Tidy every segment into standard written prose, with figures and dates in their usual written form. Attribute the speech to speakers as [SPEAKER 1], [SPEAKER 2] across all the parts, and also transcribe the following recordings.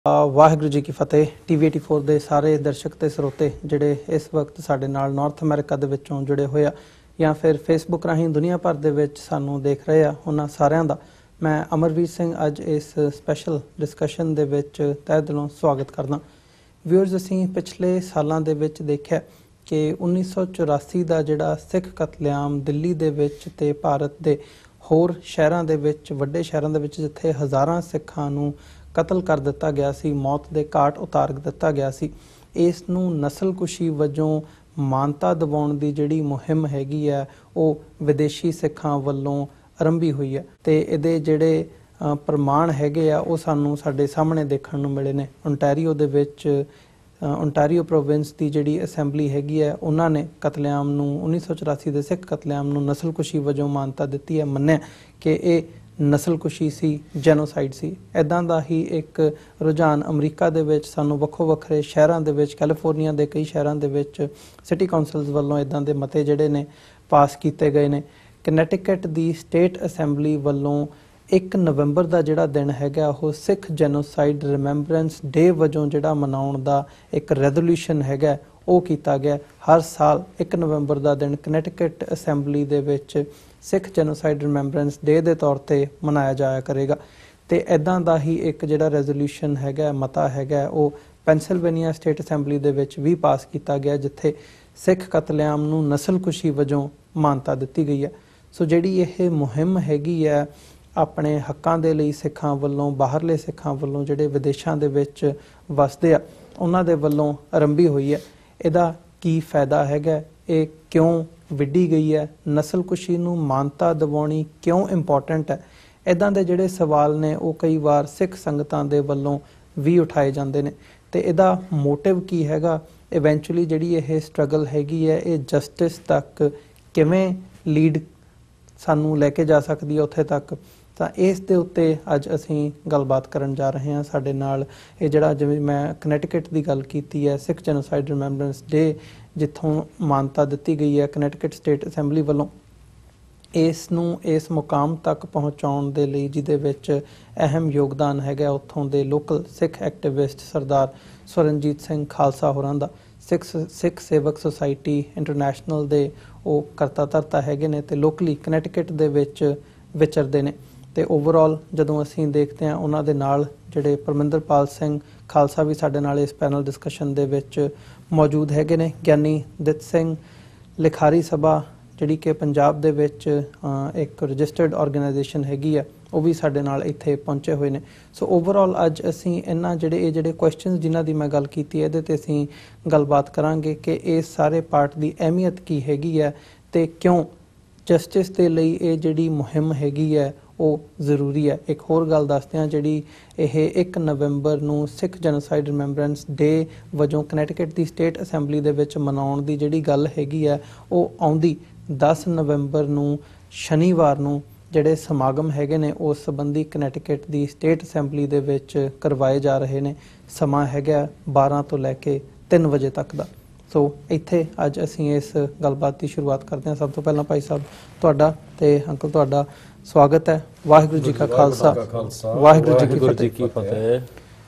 [SPEAKER 1] ਵਾਹਿਗੁਰੂ ਜੀ ਕੀ ਫਤਿਹ। TV84 ਦੇ ਸਾਰੇ ਦਰਸ਼ਕ ਤੇ ਸਰੋਤੇ ਜਿਹੜੇ ਇਸ ਵਕਤ ਸਾਡੇ ਨਾਲ ਨਾਰਥ ਅਮਰੀਕਾ ਦੇ ਵਿੱਚੋਂ ਜੁੜੇ ਹੋਏ ਆ ਜਾਂ ਫਿਰ ਫੇਸਬੁੱਕ ਰਾਹੀਂ ਦੁਨੀਆ ਭਰ ਦੇ ਵਿੱਚ ਸਾਨੂੰ ਦੇਖ ਰਹੇ ਆ, ਉਹਨਾਂ ਸਾਰਿਆਂ ਦਾ ਮੈਂ ਅਮਰਵੀਰ ਸਿੰਘ ਅੱਜ ਇਸ ਸਪੈਸ਼ਲ ਡਿਸਕਸ਼ਨ ਦੇ ਵਿੱਚ ਤਹਿ ਦਿਲੋਂ ਸਵਾਗਤ ਕਰਦਾ। ਵਿਊਅਰਸ, ਅਸੀਂ ਪਿਛਲੇ ਸਾਲਾਂ ਦੇ ਵਿੱਚ ਦੇਖਿਆ ਕਿ 1984 ਦਾ ਜਿਹੜਾ ਸਿੱਖ ਕਤਲੇਆਮ ਦਿੱਲੀ ਦੇ ਵਿੱਚ ਤੇ ਭਾਰਤ ਦੇ ਹੋਰ ਸ਼ਹਿਰਾਂ ਦੇ ਵਿੱਚ, ਵੱਡੇ ਸ਼ਹਿਰਾਂ ਦੇ ਵਿੱਚ ਜਿੱਥੇ ਹਜ਼ਾਰਾਂ ਸਿੱਖਾਂ ਨੂੰ ਕਤਲ ਕਰ ਦਿੱਤਾ ਗਿਆ ਸੀ, ਮੌਤ ਦੇ ਘਾਟ ਉਤਾਰ ਦਿੱਤਾ ਗਿਆ ਸੀ, ਇਸ ਨੂੰ ਨਸਲਕੁਸ਼ੀ ਵਜੋਂ ਮਾਨਤਾ ਦਿਵਾਉਣ ਦੀ ਜਿਹੜੀ ਮੁਹਿੰਮ ਹੈਗੀ ਹੈ ਉਹ ਵਿਦੇਸ਼ੀ ਸਿੱਖਾਂ ਵੱਲੋਂ ਆਰੰਭੀ ਹੋਈ ਹੈ ਤੇ ਇਹਦੇ ਜਿਹੜੇ ਪ੍ਰਮਾਣ ਹੈਗੇ ਆ ਉਹ ਸਾਨੂੰ ਸਾਡੇ ਸਾਹਮਣੇ ਦੇਖਣ ਨੂੰ ਮਿਲੇ ਨੇ। ਓਨਟਾਰੀਓ ਦੇ ਵਿੱਚ ਓਨਟਾਰੀਓ ਪ੍ਰੋਵਿੰਸ ਦੀ ਜਿਹੜੀ ਅਸੈਂਬਲੀ ਹੈਗੀ ਹੈ ਉਹਨਾਂ ਨੇ ਕਤਲੇਆਮ ਨੂੰ 1984 ਦੇ ਸਿੱਖ ਕਤਲੇਆਮ ਨੂੰ ਨਸਲਕੁਸ਼ੀ ਵਜੋਂ ਮਾਨਤਾ ਦਿੱਤੀ ਹੈ, ਮੰਨਿਆ ਕਿ ਇਹ ਨਸਲਕੁਸ਼ੀ ਸੀ, ਜੈਨੋਸਾਈਡ ਸੀ। ਇੱਦਾਂ ਦਾ ਹੀ ਇੱਕ ਰੁਝਾਨ ਅਮਰੀਕਾ ਦੇ ਵਿੱਚ ਸਾਨੂੰ ਵੱਖੋ ਵੱਖਰੇ ਸ਼ਹਿਰਾਂ ਦੇ ਵਿੱਚ, ਕੈਲੀਫੋਰਨੀਆ ਦੇ ਕਈ ਸ਼ਹਿਰਾਂ ਦੇ ਵਿੱਚ ਸਿਟੀ ਕਾਉਂਸਲਸ ਵੱਲੋਂ ਇੱਦਾਂ ਦੇ ਮਤੇ ਜਿਹੜੇ ਨੇ ਪਾਸ ਕੀਤੇ ਗਏ ਨੇ। ਕਨੈਟੀਕਟ ਦੀ ਸਟੇਟ ਅਸੈਂਬਲੀ ਵੱਲੋਂ 1 ਨਵੰਬਰ ਦਾ ਜਿਹੜਾ ਦਿਨ ਹੈਗਾ ਉਹ ਸਿੱਖ ਜੈਨੋਸਾਈਡ ਰਿਮੈਂਬਰੈਂਸ ਡੇ ਵਜੋਂ ਜਿਹੜਾ ਮਨਾਉਣ ਦਾ ਇੱਕ ਰੈਜ਼ੋਲੂਸ਼ਨ ਹੈਗਾ ਉਹ ਕੀਤਾ ਗਿਆ। ਹਰ ਸਾਲ 1 ਨਵੰਬਰ ਦਾ ਦਿਨ ਕਨੈਟੀਕਟ ਅਸੈਂਬਲੀ ਦੇ ਵਿੱਚ ਸਿੱਖ ਜੈਨੋਸਾਈਡ ਰਿਮੈਂਬਰੈਂਸ ਡੇ ਦੇ ਤੌਰ ਤੇ ਮਨਾਇਆ ਜਾਇਆ ਕਰੇਗਾ। ਤੇ ਇੱਦਾਂ ਦਾ ਹੀ ਇੱਕ ਜਿਹੜਾ ਰੈਜ਼ੋਲੂਸ਼ਨ ਹੈਗਾ, ਮਤਾ ਹੈਗਾ, ਉਹ ਪੈਨਸਿਲਵੇਨੀਆ ਸਟੇਟ ਅਸੈਂਬਲੀ ਦੇ ਵਿੱਚ ਵੀ ਪਾਸ ਕੀਤਾ ਗਿਆ, ਜਿੱਥੇ ਸਿੱਖ ਕਤਲੇਆਮ ਨੂੰ ਨਸਲਕੁਸ਼ੀ ਵਜੋਂ ਮਾਨਤਾ ਦਿੱਤੀ ਗਈ ਹੈ। ਸੋ ਜਿਹੜੀ ਇਹ ਮੁਹਿੰਮ ਹੈਗੀ ਹੈ ਆਪਣੇ ਹੱਕਾਂ ਦੇ ਲਈ ਸਿੱਖਾਂ ਵੱਲੋਂ, ਬਾਹਰਲੇ ਸਿੱਖਾਂ ਵੱਲੋਂ ਜਿਹੜੇ ਵਿਦੇਸ਼ਾਂ ਦੇ ਵਿੱਚ ਵਸਦੇ ਆ ਉਹਨਾਂ ਦੇ ਵੱਲੋਂ ਆਰੰਭੀ ਹੋਈ ਹੈ। ਇਹਦਾ ਕੀ ਫਾਇਦਾ ਹੈਗਾ, ਇਹ ਕਿਉਂ ਵਿੱਢੀ ਗਈ ਹੈ, ਨਸਲਕੁਸ਼ੀ ਨੂੰ ਮਾਨਤਾ ਦਿਵਾਉਣੀ ਕਿਉਂ ਇੰਪੋਰਟੈਂਟ ਹੈ, ਇੱਦਾਂ ਦੇ ਜਿਹੜੇ ਸਵਾਲ ਨੇ ਉਹ ਕਈ ਵਾਰ ਸਿੱਖ ਸੰਗਤਾਂ ਦੇ ਵੱਲੋਂ ਵੀ ਉਠਾਏ ਜਾਂਦੇ ਨੇ। ਤੇ ਇਹਦਾ ਮੋਟਿਵ ਕੀ ਹੈਗਾ, ਇਵੈਂਚੁਅਲੀ ਜਿਹੜੀ ਇਹ ਸਟਰਗਲ ਹੈਗੀ ਹੈ ਇਹ ਜਸਟਿਸ ਤੱਕ ਕਿਵੇਂ ਲੀਡ ਸਾਨੂੰ ਲੈ ਕੇ ਜਾ ਸਕਦੀ ਹੈ ਉੱਥੇ ਤੱਕ, ਤਾਂ ਇਸ ਦੇ ਉੱਤੇ ਅੱਜ ਅਸੀਂ ਗੱਲਬਾਤ ਕਰਨ ਜਾ ਰਹੇ ਹਾਂ। ਸਾਡੇ ਨਾਲ ਇਹ ਜਿਹੜਾ, ਜਿਵੇਂ ਮੈਂ ਕਨੈਟੀਕਟ ਦੀ ਗੱਲ ਕੀਤੀ ਹੈ, ਸਿੱਖ ਜੈਨੋਸਾਈਡ ਰਿਮੈਂਬਰੈਂਸ ਡੇ ਜਿੱਥੋਂ ਮਾਨਤਾ ਦਿੱਤੀ ਗਈ ਹੈ ਕਨੈਟੀਕਟ ਸਟੇਟ ਅਸੈਂਬਲੀ ਵੱਲੋਂ, ਇਸ ਨੂੰ ਇਸ ਮੁਕਾਮ ਤੱਕ ਪਹੁੰਚਾਉਣ ਦੇ ਲਈ ਜਿਹਦੇ ਵਿੱਚ ਅਹਿਮ ਯੋਗਦਾਨ ਹੈਗਾ ਉੱਥੋਂ ਦੇ ਲੋਕਲ ਸਿੱਖ ਐਕਟਿਵਿਸਟ ਸਰਦਾਰ ਸਵਰਨਜੀਤ ਸਿੰਘ ਖਾਲਸਾ ਹੋਰਾਂ ਦਾ। ਸਿੱਖ ਸੇਵਕ ਸੁਸਾਇਟੀ ਇੰਟਰਨੈਸ਼ਨਲ ਦੇ ਉਹ ਕਰਤਾ ਧਰਤਾ ਹੈਗੇ ਨੇ ਤੇ ਲੋਕਲੀ ਕਨੈਟੀਕਟ ਦੇ ਵਿੱਚ ਵਿਚਰਦੇ ਨੇ। ਤੇ ਓਵਰਆਲ ਜਦੋਂ ਅਸੀਂ ਦੇਖਦੇ ਹਾਂ ਉਹਨਾਂ ਦੇ ਨਾਲ ਜਿਹੜੇ ਪਰਮਿੰਦਰਪਾਲ ਸਿੰਘ ਖਾਲਸਾ ਵੀ ਸਾਡੇ ਨਾਲ ਇਸ ਪੈਨਲ ਡਿਸਕਸ਼ਨ ਦੇ ਵਿੱਚ ਮੌਜੂਦ ਹੈਗੇ ਨੇ। ਗਿਆਨੀ ਦਿੱਤ ਸਿੰਘ ਲਿਖਾਰੀ ਸਭਾ ਜਿਹੜੀ ਕਿ ਪੰਜਾਬ ਦੇ ਵਿੱਚ ਇੱਕ ਰਜਿਸਟਰਡ ਆਰਗੇਨਾਈਜੇਸ਼ਨ ਹੈਗੀ ਆ, ਉਹ ਵੀ ਸਾਡੇ ਨਾਲ ਇੱਥੇ ਪਹੁੰਚੇ ਹੋਏ ਨੇ। ਸੋ ਓਵਰਆਲ ਅੱਜ ਅਸੀਂ ਇਹਨਾਂ ਜਿਹੜੇ ਕੁਐਸਚਨਸ ਜਿਨ੍ਹਾਂ ਦੀ ਮੈਂ ਗੱਲ ਕੀਤੀ ਹੈ ਇਹਦੇ ਤੇ ਅਸੀਂ ਗੱਲਬਾਤ ਕਰਾਂਗੇ ਕਿ ਇਸ ਸਾਰੇ ਪਾਰਟ ਦੀ ਅਹਿਮੀਅਤ ਕੀ ਹੈਗੀ ਹੈ ਤੇ ਕਿਉਂ ਜਸਟਿਸ ਦੇ ਲਈ ਇਹ ਜਿਹੜੀ ਮੁਹਿੰਮ ਹੈਗੀ ਹੈ ਉਹ ਜ਼ਰੂਰੀ ਹੈ। ਇੱਕ ਹੋਰ ਗੱਲ ਦੱਸਦੇ ਹਾਂ, ਜਿਹੜੀ ਇਹ 1 ਨਵੰਬਰ ਨੂੰ ਸਿੱਖ ਜੈਨੋਸਾਈਡ ਰਿਮੈਂਬਰੈਂਸ ਡੇ ਵਜੋਂ ਕਨੈਟੀਕਟ ਦੀ ਸਟੇਟ ਅਸੈਂਬਲੀ ਦੇ ਵਿੱਚ ਮਨਾਉਣ ਦੀ ਜਿਹੜੀ ਗੱਲ ਹੈਗੀ ਹੈ ਉਹ ਆਉਂਦੀ 10 ਨਵੰਬਰ ਨੂੰ ਸ਼ਨੀਵਾਰ ਨੂੰ ਜਿਹੜੇ ਸਮਾਗਮ ਹੈਗੇ ਨੇ ਉਸ ਸੰਬੰਧੀ ਕਨੈਟੀਕਟ ਦੀ ਸਟੇਟ ਅਸੈਂਬਲੀ ਦੇ ਵਿੱਚ ਕਰਵਾਏ ਜਾ ਰਹੇ ਨੇ। ਸਮਾਂ ਹੈਗਾ 12 ਤੋਂ ਲੈ ਕੇ 3 ਵਜੇ ਤੱਕ ਦਾ। ਸੋ ਇੱਥੇ ਅੱਜ ਅਸੀਂ ਇਸ ਗੱਲਬਾਤ ਦੀ ਸ਼ੁਰੂਆਤ ਕਰਦੇ ਹਾਂ। ਸਭ ਤੋਂ ਪਹਿਲਾਂ ਭਾਈ ਸਾਹਿਬ ਤੁਹਾਡਾ ਤੇ ਅੰਕਲ ਤੁਹਾਡਾ ਸਵਾਗਤ ਹੈ। ਵਾਹਿਗੁਰੂ ਜੀ ਕਾ ਖਾਲਸਾ, ਵਾਹਿਗੁਰੂ ਜੀ ਕੀ ਫਤਿਹ।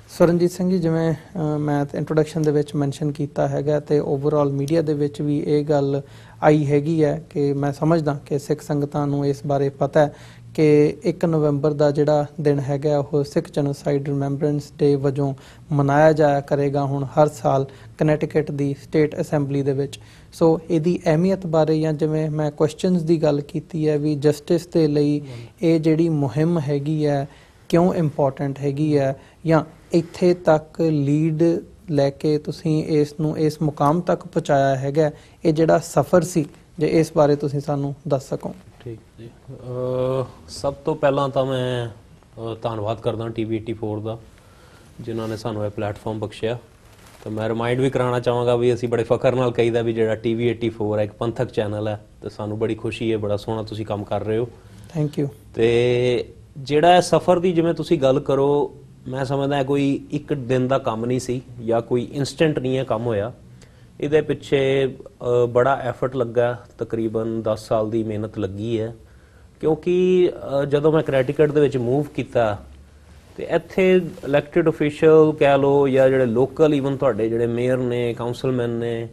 [SPEAKER 1] ਸਵਰਨਜੀਤ ਸਿੰਘ ਜੀ, ਜਿਵੇਂ ਮੈਂ ਇੰਟਰੋਡਕਸ਼ਨ ਦੇ ਵਿੱਚ ਮੈਂਸ਼ਨ ਕੀਤਾ ਹੈਗਾ ਤੇ ਓਵਰਆਲ ਮੀਡੀਆ ਦੇ ਵਿੱਚ ਵੀ ਇਹ ਗੱਲ ਆਈ ਹੈਗੀ ਹੈ ਕਿ ਮੈਂ ਸਮਝਦਾ ਕਿ ਸਿੱਖ ਸੰਗਤਾਂ ਨੂੰ ਇਸ ਬਾਰੇ ਪਤਾ ਹੈ ਕਿ 1 ਨਵੰਬਰ ਦਾ ਜਿਹੜਾ ਦਿਨ ਹੈਗਾ ਉਹ ਸਿੱਖ ਜੈਨੋਸਾਈਡ ਰਿਮੈਂਬਰੈਂਸ ਡੇ ਵਜੋਂ ਮਨਾਇਆ ਜਾਇਆ ਕਰੇਗਾ ਹੁਣ ਹਰ ਸਾਲ ਕਨੈਟੀਕਟ ਦੀ ਸਟੇਟ ਅਸੈਂਬਲੀ ਦੇ ਵਿੱਚ। ਸੋ ਇਹਦੀ ਅਹਿਮੀਅਤ ਬਾਰੇ, ਜਾਂ ਜਿਵੇਂ ਮੈਂ ਕੁਐਸਚਨਸ ਦੀ ਗੱਲ ਕੀਤੀ ਹੈ ਵੀ ਜਸਟਿਸ ਦੇ ਲਈ ਇਹ ਜਿਹੜੀ ਮੁਹਿੰਮ ਹੈਗੀ ਹੈ ਕਿਉਂ ਇੰਪੋਰਟੈਂਟ ਹੈਗੀ ਹੈ, ਜਾਂ ਇੱਥੇ ਤੱਕ ਲੀਡ ਲੈ ਕੇ ਤੁਸੀਂ ਇਸ ਨੂੰ ਇਸ ਮੁਕਾਮ ਤੱਕ ਪਹੁੰਚਾਇਆ ਹੈਗਾ, ਇਹ ਜਿਹੜਾ ਸਫ਼ਰ ਸੀ, ਜੇ ਇਸ ਬਾਰੇ ਤੁਸੀਂ ਸਾਨੂੰ ਦੱਸ ਸਕੋ।
[SPEAKER 2] ਠੀਕ ਜੀ, ਸਭ ਤੋਂ ਪਹਿਲਾਂ ਤਾਂ ਮੈਂ ਧੰਨਵਾਦ ਕਰਦਾ TV84 ਦਾ ਜਿਨ੍ਹਾਂ ਨੇ ਸਾਨੂੰ ਇਹ ਪਲੇਟਫਾਰਮ ਬਖਸ਼ਿਆ। ਤਾਂ ਮੈਂ ਰਿਮਾਈਂਡ ਵੀ ਕਰਾਉਣਾ ਚਾਹਾਂਗਾ ਵੀ ਅਸੀਂ ਬੜੇ ਫਖਰ ਨਾਲ ਕਹੀਦਾ ਵੀ ਜਿਹੜਾ TV84 ਹੈ ਇੱਕ ਪੰਥਕ ਚੈਨਲ ਹੈ ਤੇ ਸਾਨੂੰ ਬੜੀ ਖੁਸ਼ੀ ਹੈ, ਬੜਾ ਸੋਹਣਾ ਤੁਸੀਂ ਕੰਮ ਕਰ ਰਹੇ ਹੋ।
[SPEAKER 1] Thank you.
[SPEAKER 2] ਤੇ ਜਿਹੜਾ ਇਹ ਸਫ਼ਰ ਦੀ ਜਿਵੇਂ ਤੁਸੀਂ ਗੱਲ ਕਰੋ, ਮੈਂ ਸਮਝਦਾ ਕੋਈ ਇੱਕ ਦਿਨ ਦਾ ਕੰਮ ਨਹੀਂ ਸੀ ਜਾਂ ਕੋਈ ਇਨਸਟੈਂਟ ਨਹੀਂ ਇਹ ਕੰਮ ਹੋਇਆ। ਇਹਦੇ ਪਿੱਛੇ ਬੜਾ ਐਫਰਟ ਲੱਗਾ, ਤਕਰੀਬਨ 10 ਸਾਲ ਦੀ ਮਿਹਨਤ ਲੱਗੀ ਹੈ। ਕਿਉਂਕਿ ਜਦੋਂ ਮੈਂ ਕਨੈਟੀਕਟ ਦੇ ਵਿੱਚ ਮੂਵ ਕੀਤਾ ਤੇ ਇੱਥੇ ਇਲੈਕਟਿਡ ਅਫੀਸ਼ੀਅਲ ਕਹਿ ਲਓ ਜਾਂ ਜਿਹੜੇ ਲੋਕਲ ਈਵਨ ਤੁਹਾਡੇ ਜਿਹੜੇ ਮੇਅਰ ਨੇ, ਕਾਉਂਸਲਮੈਨ ਨੇ,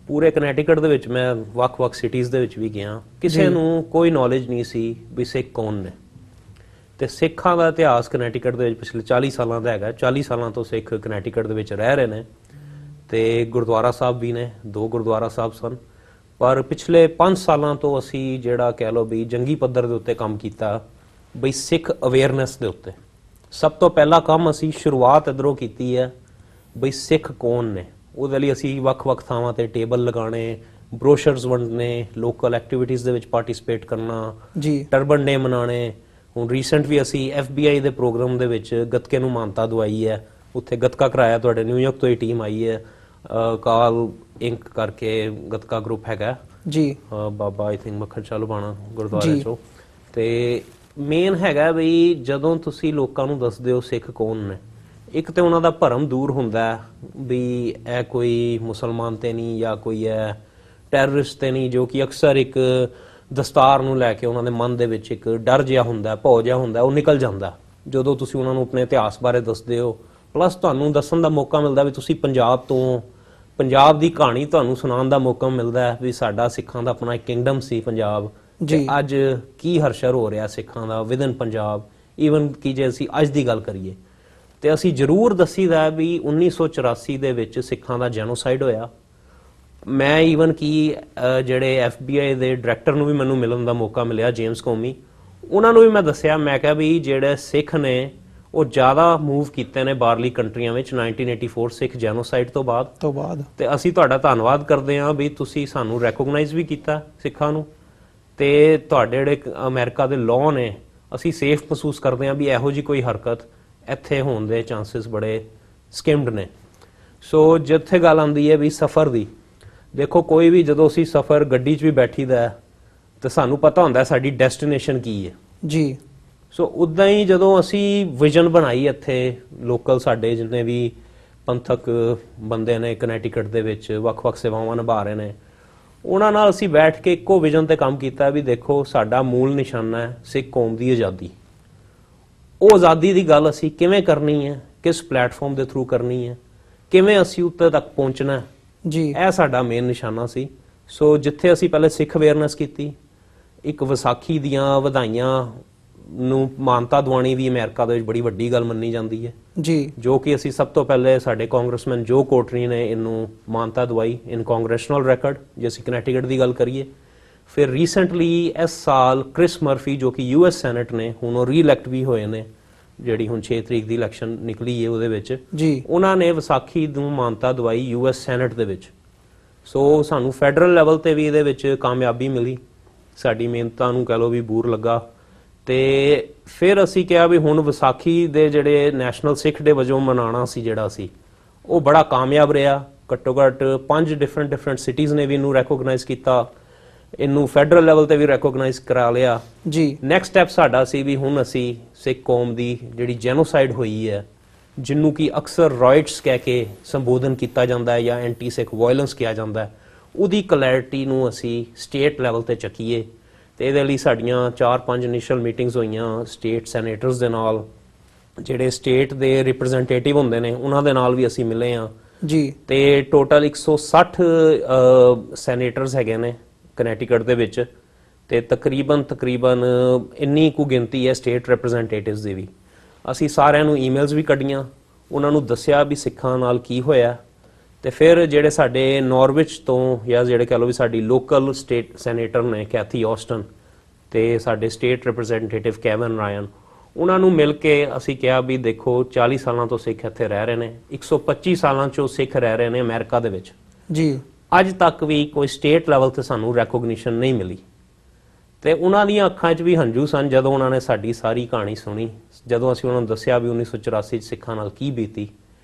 [SPEAKER 2] ਪੂਰੇ ਕਨੈਟੀਕਟ ਦੇ ਵਿੱਚ ਮੈਂ ਵੱਖ-ਵੱਖ ਸਿਟੀਜ਼ ਦੇ ਵਿੱਚ ਵੀ ਗਿਆ, ਕਿਸੇ ਨੂੰ ਕੋਈ ਨੌਲੇਜ ਨਹੀਂ ਸੀ ਵੀ ਸਿੱਖ ਕੌਣ ਨੇ। ਤੇ ਸਿੱਖਾਂ ਦਾ ਇਤਿਹਾਸ ਕਨੈਟੀਕਟ ਦੇ ਵਿੱਚ ਪਿਛਲੇ 40 ਸਾਲਾਂ ਦਾ ਹੈਗਾ। 40 ਸਾਲਾਂ ਤੋਂ ਸਿੱਖ ਕਨੈਟੀਕਟ ਦੇ ਵਿੱਚ ਰਹਿ ਰਹੇ ਨੇ ਤੇ ਗੁਰਦੁਆਰਾ ਸਾਹਿਬ ਵੀ ਨੇ, 2 ਗੁਰਦੁਆਰਾ ਸਾਹਿਬ ਸਨ। ਪਰ ਪਿਛਲੇ 5 ਸਾਲਾਂ ਤੋਂ ਅਸੀਂ ਜਿਹੜਾ ਕਹਿ ਲਓ ਵੀ ਜੰਗੀ ਪੱਧਰ ਦੇ ਉੱਤੇ ਕੰਮ ਕੀਤਾ ਬਈ ਸਿੱਖ ਅਵੇਅਰਨੈਸ ਦੇ ਉੱਤੇ। ਸਭ ਤੋਂ ਪਹਿਲਾ ਕੰਮ ਅਸੀਂ ਸ਼ੁਰੂਆਤ ਇੱਧਰੋਂ ਕੀਤੀ ਹੈ ਬਈ ਸਿੱਖ ਕੌਣ ਨੇ। ਉਹਦੇ ਲਈ ਅਸੀਂ ਵੱਖ-ਵੱਖ ਥਾਵਾਂ ਤੇ ਟੇਬਲ ਲਗਾਉਣੇ, ਬਰੋਸ਼ਰਸ ਵੰਡਣੇ, ਲੋਕਲ ਐਕਟੀਵਿਟੀਜ਼ ਦੇ ਵਿੱਚ ਪਾਰਟਿਸਿਪੇਟ ਕਰਨਾ, ਟਰਬਨ ਡੇ ਮਨਾਉਣੇ। ਹੁਣ ਰੀਸੈਂਟ ਵੀ ਅਸੀਂ FBI ਦੇ ਪ੍ਰੋਗਰਾਮ ਦੇ ਵਿੱਚ ਗੱਤਕੇ ਨੂੰ ਮਾਨਤਾ ਦਵਾਈ ਹੈ, ਉੱਥੇ ਗੱਤਕਾ ਕਰਾਇਆ। ਤੁਹਾਡੇ ਨਿਊਯਾਰਕ ਤੋਂ ਹੀ ਟੀਮ ਆਈ ਹੈ, ਕਾਲ ਇੰਕ ਕਰਕੇ ਗੱਤਕਾ ਗਰੁੱਪ ਹੈਗਾ ਜੀ, ਬਾਬਾ ਆਈ ਥਿੰਕ ਮੱਖਣ ਚਾਲੂ ਬਾਣਾ ਗੁਰਦੁਆਰੇ ਚੋਂ। ਤੇ ਮੇਨ ਹੈਗਾ ਬਈ ਜਦੋਂ ਤੁਸੀਂ ਲੋਕਾਂ ਨੂੰ ਦੱਸਦੇ ਹੋ ਸਿੱਖ ਕੌਣ ਨੇ, ਇੱਕ ਤੇ ਉਹਨਾਂ ਦਾ ਭਰਮ ਦੂਰ ਹੁੰਦਾ ਵੀ ਇਹ ਕੋਈ ਮੁਸਲਮਾਨ ਤੇ ਨਹੀਂ ਜਾਂ ਕੋਈ ਹੈ ਟੈਰਰਿਸਟ ਤੇ ਨਹੀਂ, ਜੋ ਕਿ ਅਕਸਰ ਇੱਕ ਦਸਤਾਰ ਨੂੰ ਲੈ ਕੇ ਉਹਨਾਂ ਦੇ ਮਨ ਦੇ ਵਿੱਚ ਇੱਕ ਡਰ ਜਿਹਾ ਹੁੰਦਾ, ਭੌ ਜਿਹਾ ਹੁੰਦਾ, ਉਹ ਨਿਕਲ ਜਾਂਦਾ ਜਦੋਂ ਤੁਸੀਂ ਉਹਨਾਂ ਨੂੰ ਆਪਣੇ ਇਤਿਹਾਸ ਬਾਰੇ ਦੱਸਦੇ ਹੋ। ਪਲੱਸ ਤੁਹਾਨੂੰ ਦੱਸਣ ਦਾ ਮੌਕਾ ਮਿਲਦਾ ਵੀ ਤੁਸੀਂ ਪੰਜਾਬ ਤੋਂ, ਪੰਜਾਬ ਦੀ ਕਹਾਣੀ ਤੁਹਾਨੂੰ ਸੁਣਾਉਣ ਦਾ ਮੌਕਾ ਮਿਲਦਾ ਵੀ ਸਾਡਾ ਸਿੱਖਾਂ ਦਾ ਆਪਣਾ ਇੱਕ ਕਿੰਗਡਮ ਸੀ ਪੰਜਾਬ, ਤੇ ਅੱਜ ਕੀ ਹਰਸ਼ਰ ਹੋ ਰਿਹਾ ਸਿੱਖਾਂ ਦਾ ਵਿਦਨ ਪੰਜਾਬ। ਈਵਨ ਕਿ ਜੇ ਅਸੀਂ ਅੱਜ ਦੀ ਗੱਲ ਕਰੀਏ ਤੇ ਅਸੀਂ ਜ਼ਰੂਰ ਦੱਸੀਦਾ ਵੀ 1984 ਦੇ ਵਿੱਚ ਸਿੱਖਾਂ ਦਾ ਜੈਨੋਸਾਈਡ ਹੋਇਆ। ਮੈਂ ਈਵਨ ਕਿ ਜਿਹੜੇ FBI ਦੇ ਡਾਇਰੈਕਟਰ ਨੂੰ ਵੀ ਮੈਨੂੰ ਮਿਲਣ ਦਾ ਮੌਕਾ ਮਿਲਿਆ, ਜੇਮਸ ਕੋਮੀ, ਉਹਨਾਂ ਨੂੰ ਵੀ ਮੈਂ ਦੱਸਿਆ, ਮੈਂ ਕਿਹਾ ਵੀ ਜਿਹੜੇ ਸਿੱਖ ਨੇ ਉਹ ਜ਼ਿਆਦਾ ਮੂਵ ਕੀਤੇ ਨੇ ਬਾਹਰਲੀ ਕੰਟਰੀਆਂ ਵਿੱਚ 1984 ਸਿੱਖ ਜੈਨੋਸਾਈਡ ਤੋਂ ਬਾਅਦ। ਤੇ ਅਸੀਂ ਤੁਹਾਡਾ ਧੰਨਵਾਦ ਕਰਦੇ ਹਾਂ ਵੀ ਤੁਸੀਂ ਸਾਨੂੰ ਰੈਕੋਗਨਾਈਜ਼ ਵੀ ਕੀਤਾ ਸਿੱਖਾਂ ਨੂੰ, ਤੇ ਤੁਹਾਡੇ ਜਿਹੜੇ ਅਮਰੀਕਾ ਦੇ ਲਾਅ ਨੇ, ਅਸੀਂ ਸੇਫ ਮਹਿਸੂਸ ਕਰਦੇ ਹਾਂ ਵੀ ਇਹੋ ਜਿਹੀ ਕੋਈ ਹਰਕਤ ਇੱਥੇ ਹੋਣ ਦੇ ਚਾਂਸਸ ਬੜੇ ਸਕਿਮਡ ਨੇ। ਸੋ ਜਿੱਥੇ ਗੱਲ ਆਉਂਦੀ ਹੈ ਵੀ ਸਫ਼ਰ ਦੀ, ਦੇਖੋ ਕੋਈ ਵੀ ਜਦੋਂ ਅਸੀਂ ਸਫ਼ਰ ਗੱਡੀ 'ਚ ਵੀ ਬੈਠੀਦਾ ਤੇ ਸਾਨੂੰ ਪਤਾ ਹੁੰਦਾ ਸਾਡੀ ਡੈਸਟੀਨੇਸ਼ਨ ਕੀ ਹੈ ਜੀ। ਸੋ ਉੱਦਾਂ ਹੀ ਜਦੋਂ ਅਸੀਂ ਵਿਜ਼ਨ ਬਣਾਈ ਇੱਥੇ ਲੋਕਲ ਸਾਡੇ ਜਿੰਨੇ ਵੀ ਪੰਥਕ ਬੰਦੇ ਨੇ ਕਨੈਟੀਕਟ ਦੇ ਵਿੱਚ ਵੱਖ-ਵੱਖ ਸੇਵਾਵਾਂ ਨਿਭਾ ਰਹੇ ਨੇ, ਉਹਨਾਂ ਨਾਲ ਅਸੀਂ ਬੈਠ ਕੇ ਇੱਕੋ ਵਿਜ਼ਨ ਤੇ ਕੰਮ ਕੀਤਾ ਵੀ ਦੇਖੋ ਸਾਡਾ ਮੂਲ ਨਿਸ਼ਾਨਾ ਹੈ ਸਿੱਖ ਕੌਮ ਦੀ ਆਜ਼ਾਦੀ। ਉਹ ਆਜ਼ਾਦੀ ਦੀ ਗੱਲ ਅਸੀਂ ਕਿਵੇਂ ਕਰਨੀ ਹੈ, ਕਿਸ ਪਲੇਟਫਾਰਮ ਦੇ ਥਰੂ ਕਰਨੀ ਹੈ, ਕਿਵੇਂ ਅਸੀਂ ਉੱਤੇ ਤੱਕ ਪਹੁੰਚਣਾ ਜੀ, ਇਹ ਸਾਡਾ ਮੇਨ ਨਿਸ਼ਾਨਾ ਸੀ। ਸੋ ਜਿੱਥੇ ਅਸੀਂ ਪਹਿਲੇ ਸਿੱਖ ਅਵੇਅਰਨੈਸ ਕੀਤੀ, ਇੱਕ ਵਿਸਾਖੀ ਦੀਆਂ ਵਧਾਈਆਂ ਨੂੰ ਮਾਨਤਾ ਦਵਾਉਣੀ ਵੀ ਅਮਰੀਕਾ ਦੇ ਵਿੱਚ ਬੜੀ ਵੱਡੀ ਗੱਲ ਮੰਨੀ ਜਾਂਦੀ ਹੈ ਜੀ, ਜੋ ਕਿ ਅਸੀਂ ਸਭ ਤੋਂ ਪਹਿਲੇ ਸਾਡੇ ਕਾਂਗਰਸਮੈਨ ਜੋ ਕੋਟਰੀ ਨੇ ਇਹਨੂੰ ਮਾਨਤਾ ਦਵਾਈ ਇਨ ਕਾਂਗਰੈਸ਼ਨਲ ਰੈਕੋਰਡ, ਜੇ ਅਸੀਂ ਕਨੈਟੀਕਟ ਦੀ ਗੱਲ ਕਰੀਏ। ਫਿਰ ਰੀਸੈਂਟਲੀ ਇਸ ਸਾਲ ਕ੍ਰਿਸ ਮਰਫੀ ਜੋ ਕਿ US ਸੈਨੇਟ ਨੇ, ਹੁਣ ਉਹ ਰੀਇਲੈਕਟ ਵੀ ਹੋਏ ਨੇ, ਜਿਹੜੀ ਹੁਣ 6 ਤਰੀਕ ਦੀ ਇਲੈਕਸ਼ਨ ਨਿਕਲੀ ਹੈ ਉਹਦੇ ਵਿੱਚ ਜੀ, ਉਹਨਾਂ ਨੇ ਵਿਸਾਖੀ ਨੂੰ ਮਾਨਤਾ ਦਵਾਈ US ਸੈਨੇਟ ਦੇ ਵਿੱਚ। ਸੋ ਸਾਨੂੰ ਫੈਡਰਲ ਲੈਵਲ ਤੇ ਵੀ ਇਹਦੇ ਵਿੱਚ ਕਾਮਯਾਬੀ ਮਿਲੀ, ਸਾਡੀ ਮਿਹਨਤਾਂ ਨੂੰ ਕਹਿ ਲਓ ਵੀ ਬੂਰ ਲੱਗਾ। ਤੇ ਫਿਰ ਅਸੀਂ ਕਿਹਾ ਵੀ ਹੁਣ ਵਿਸਾਖੀ ਦੇ ਜਿਹੜੇ ਨੈਸ਼ਨਲ ਸਿੱਖ ਡੇ ਵਜੋਂ ਮਨਾਉਣਾ ਸੀ ਜਿਹੜਾ ਸੀ, ਉਹ ਬੜਾ ਕਾਮਯਾਬ ਰਿਹਾ। ਘੱਟੋ ਘੱਟ 5 ਡਿਫਰੈਂਟ ਸਿਟੀਜ਼ ਨੇ ਵੀ ਇਹਨੂੰ ਰੈਕੋਗਨਾਈਜ਼ ਕੀਤਾ, ਇਹਨੂੰ ਫੈਡਰਲ ਲੈਵਲ ਤੇ ਵੀ ਰੈਕੋਗਨਾਈਜ਼ ਕਰਾ ਲਿਆ ਜੀ। ਨੈਕਸਟ ਸਟੈਪ ਸਾਡਾ ਸੀ ਵੀ ਹੁਣ ਅਸੀਂ ਸਿੱਖ ਕੌਮ ਦੀ ਜਿਹੜੀ ਜੈਨੋਸਾਈਡ ਹੋਈ ਹੈ, ਜਿਹਨੂੰ ਕਿ ਅਕਸਰ ਰਾਈਟਸ ਕਹਿ ਕੇ ਸੰਬੋਧਨ ਕੀਤਾ ਜਾਂਦਾ ਹੈ ਜਾਂ ਐਂਟੀ ਸਿੱਖ ਵਾਇਲੈਂਸ ਕਿਹਾ ਜਾਂਦਾ ਹੈ, ਉਹਦੀ ਕਲੈਰਿਟੀ ਨੂੰ ਅਸੀਂ ਸਟੇਟ ਲੈਵਲ ਤੇ ਚੱਕੀਏ। ਤੇ ਇਹਦੇ ਲਈ ਸਾਡੀਆਂ 4-5 ਇਨੀਸ਼ੀਅਲ ਮੀਟਿੰਗਸ ਹੋਈਆਂ ਸਟੇਟ ਸੈਨੇਟਰਸ ਦੇ ਨਾਲ, ਜਿਹੜੇ ਸਟੇਟ ਦੇ ਰਿਪਰੈਜ਼ੈਂਟੇਟਿਵ ਹੁੰਦੇ ਨੇ ਉਹਨਾਂ ਦੇ ਨਾਲ ਵੀ ਅਸੀਂ ਮਿਲੇ ਹਾਂ ਜੀ। ਤੇ ਟੋਟਲ 160 ਸੈਨੇਟਰਸ ਹੈਗੇ ਨੇ ਕਨੈਟੀਕਟ ਦੇ ਵਿੱਚ, ਤੇ ਤਕਰੀਬਨ ਇੰਨੀ ਕੁ ਗਿਣਤੀ ਹੈ ਸਟੇਟ ਰਿਪਰੈਜ਼ੈਂਟੇਟਿਵਸ ਦੀ ਵੀ। ਅਸੀਂ ਸਾਰਿਆਂ ਨੂੰ ਈਮੇਲਸ ਵੀ ਕੱਢੀਆਂ, ਉਹਨਾਂ ਨੂੰ ਦੱਸਿਆ ਵੀ ਸਿੱਖਾਂ ਨਾਲ ਕੀ ਹੋਇਆ। ਤੇ ਫਿਰ ਜਿਹੜੇ ਸਾਡੇ ਨਾਰਵਿਚ ਤੋਂ ਜਾਂ ਜਿਹੜੇ ਕਹਿ ਲਓ ਵੀ ਸਾਡੀ ਲੋਕਲ ਸਟੇਟ ਸੈਨੇਟਰ ਨੇ ਕੈਥੀ ਆਸਟਨ, ਤੇ ਸਾਡੇ ਸਟੇਟ ਰਿਪਰੈਜ਼ੈਂਟੇਟਿਵ ਕੈਵਨ ਰਾਇਨ, ਉਹਨਾਂ ਨੂੰ ਮਿਲ ਕੇ ਅਸੀਂ ਕਿਹਾ ਵੀ ਦੇਖੋ 40 ਸਾਲਾਂ ਤੋਂ ਸਿੱਖ ਇੱਥੇ ਰਹਿ ਰਹੇ ਨੇ, 125 ਸਾਲਾਂ 'ਚੋਂ ਸਿੱਖ ਰਹਿ ਰਹੇ ਨੇ ਅਮਰੀਕਾ ਦੇ ਵਿੱਚ ਜੀ, ਅੱਜ ਤੱਕ ਵੀ ਕੋਈ ਸਟੇਟ ਲੈਵਲ ਤੇ ਸਾਨੂੰ ਰੈਕੋਗਨੀਸ਼ਨ ਨਹੀਂ ਮਿਲੀ। ਤੇ ਉਹਨਾਂ ਦੀਆਂ ਅੱਖਾਂ 'ਚ ਵੀ ਹੰਝੂ ਸਨ ਜਦੋਂ ਉਹਨਾਂ ਨੇ ਸਾਡੀ ਸਾਰੀ ਕਹਾਣੀ ਸੁਣੀ, ਜਦੋਂ ਅਸੀਂ ਉਹਨਾਂ ਨੂੰ ਦੱਸਿਆ ਵੀ 1984 'ਚ ਸਿੱਖਾਂ ਨਾਲ ਕੀ ਬੀਤੀ।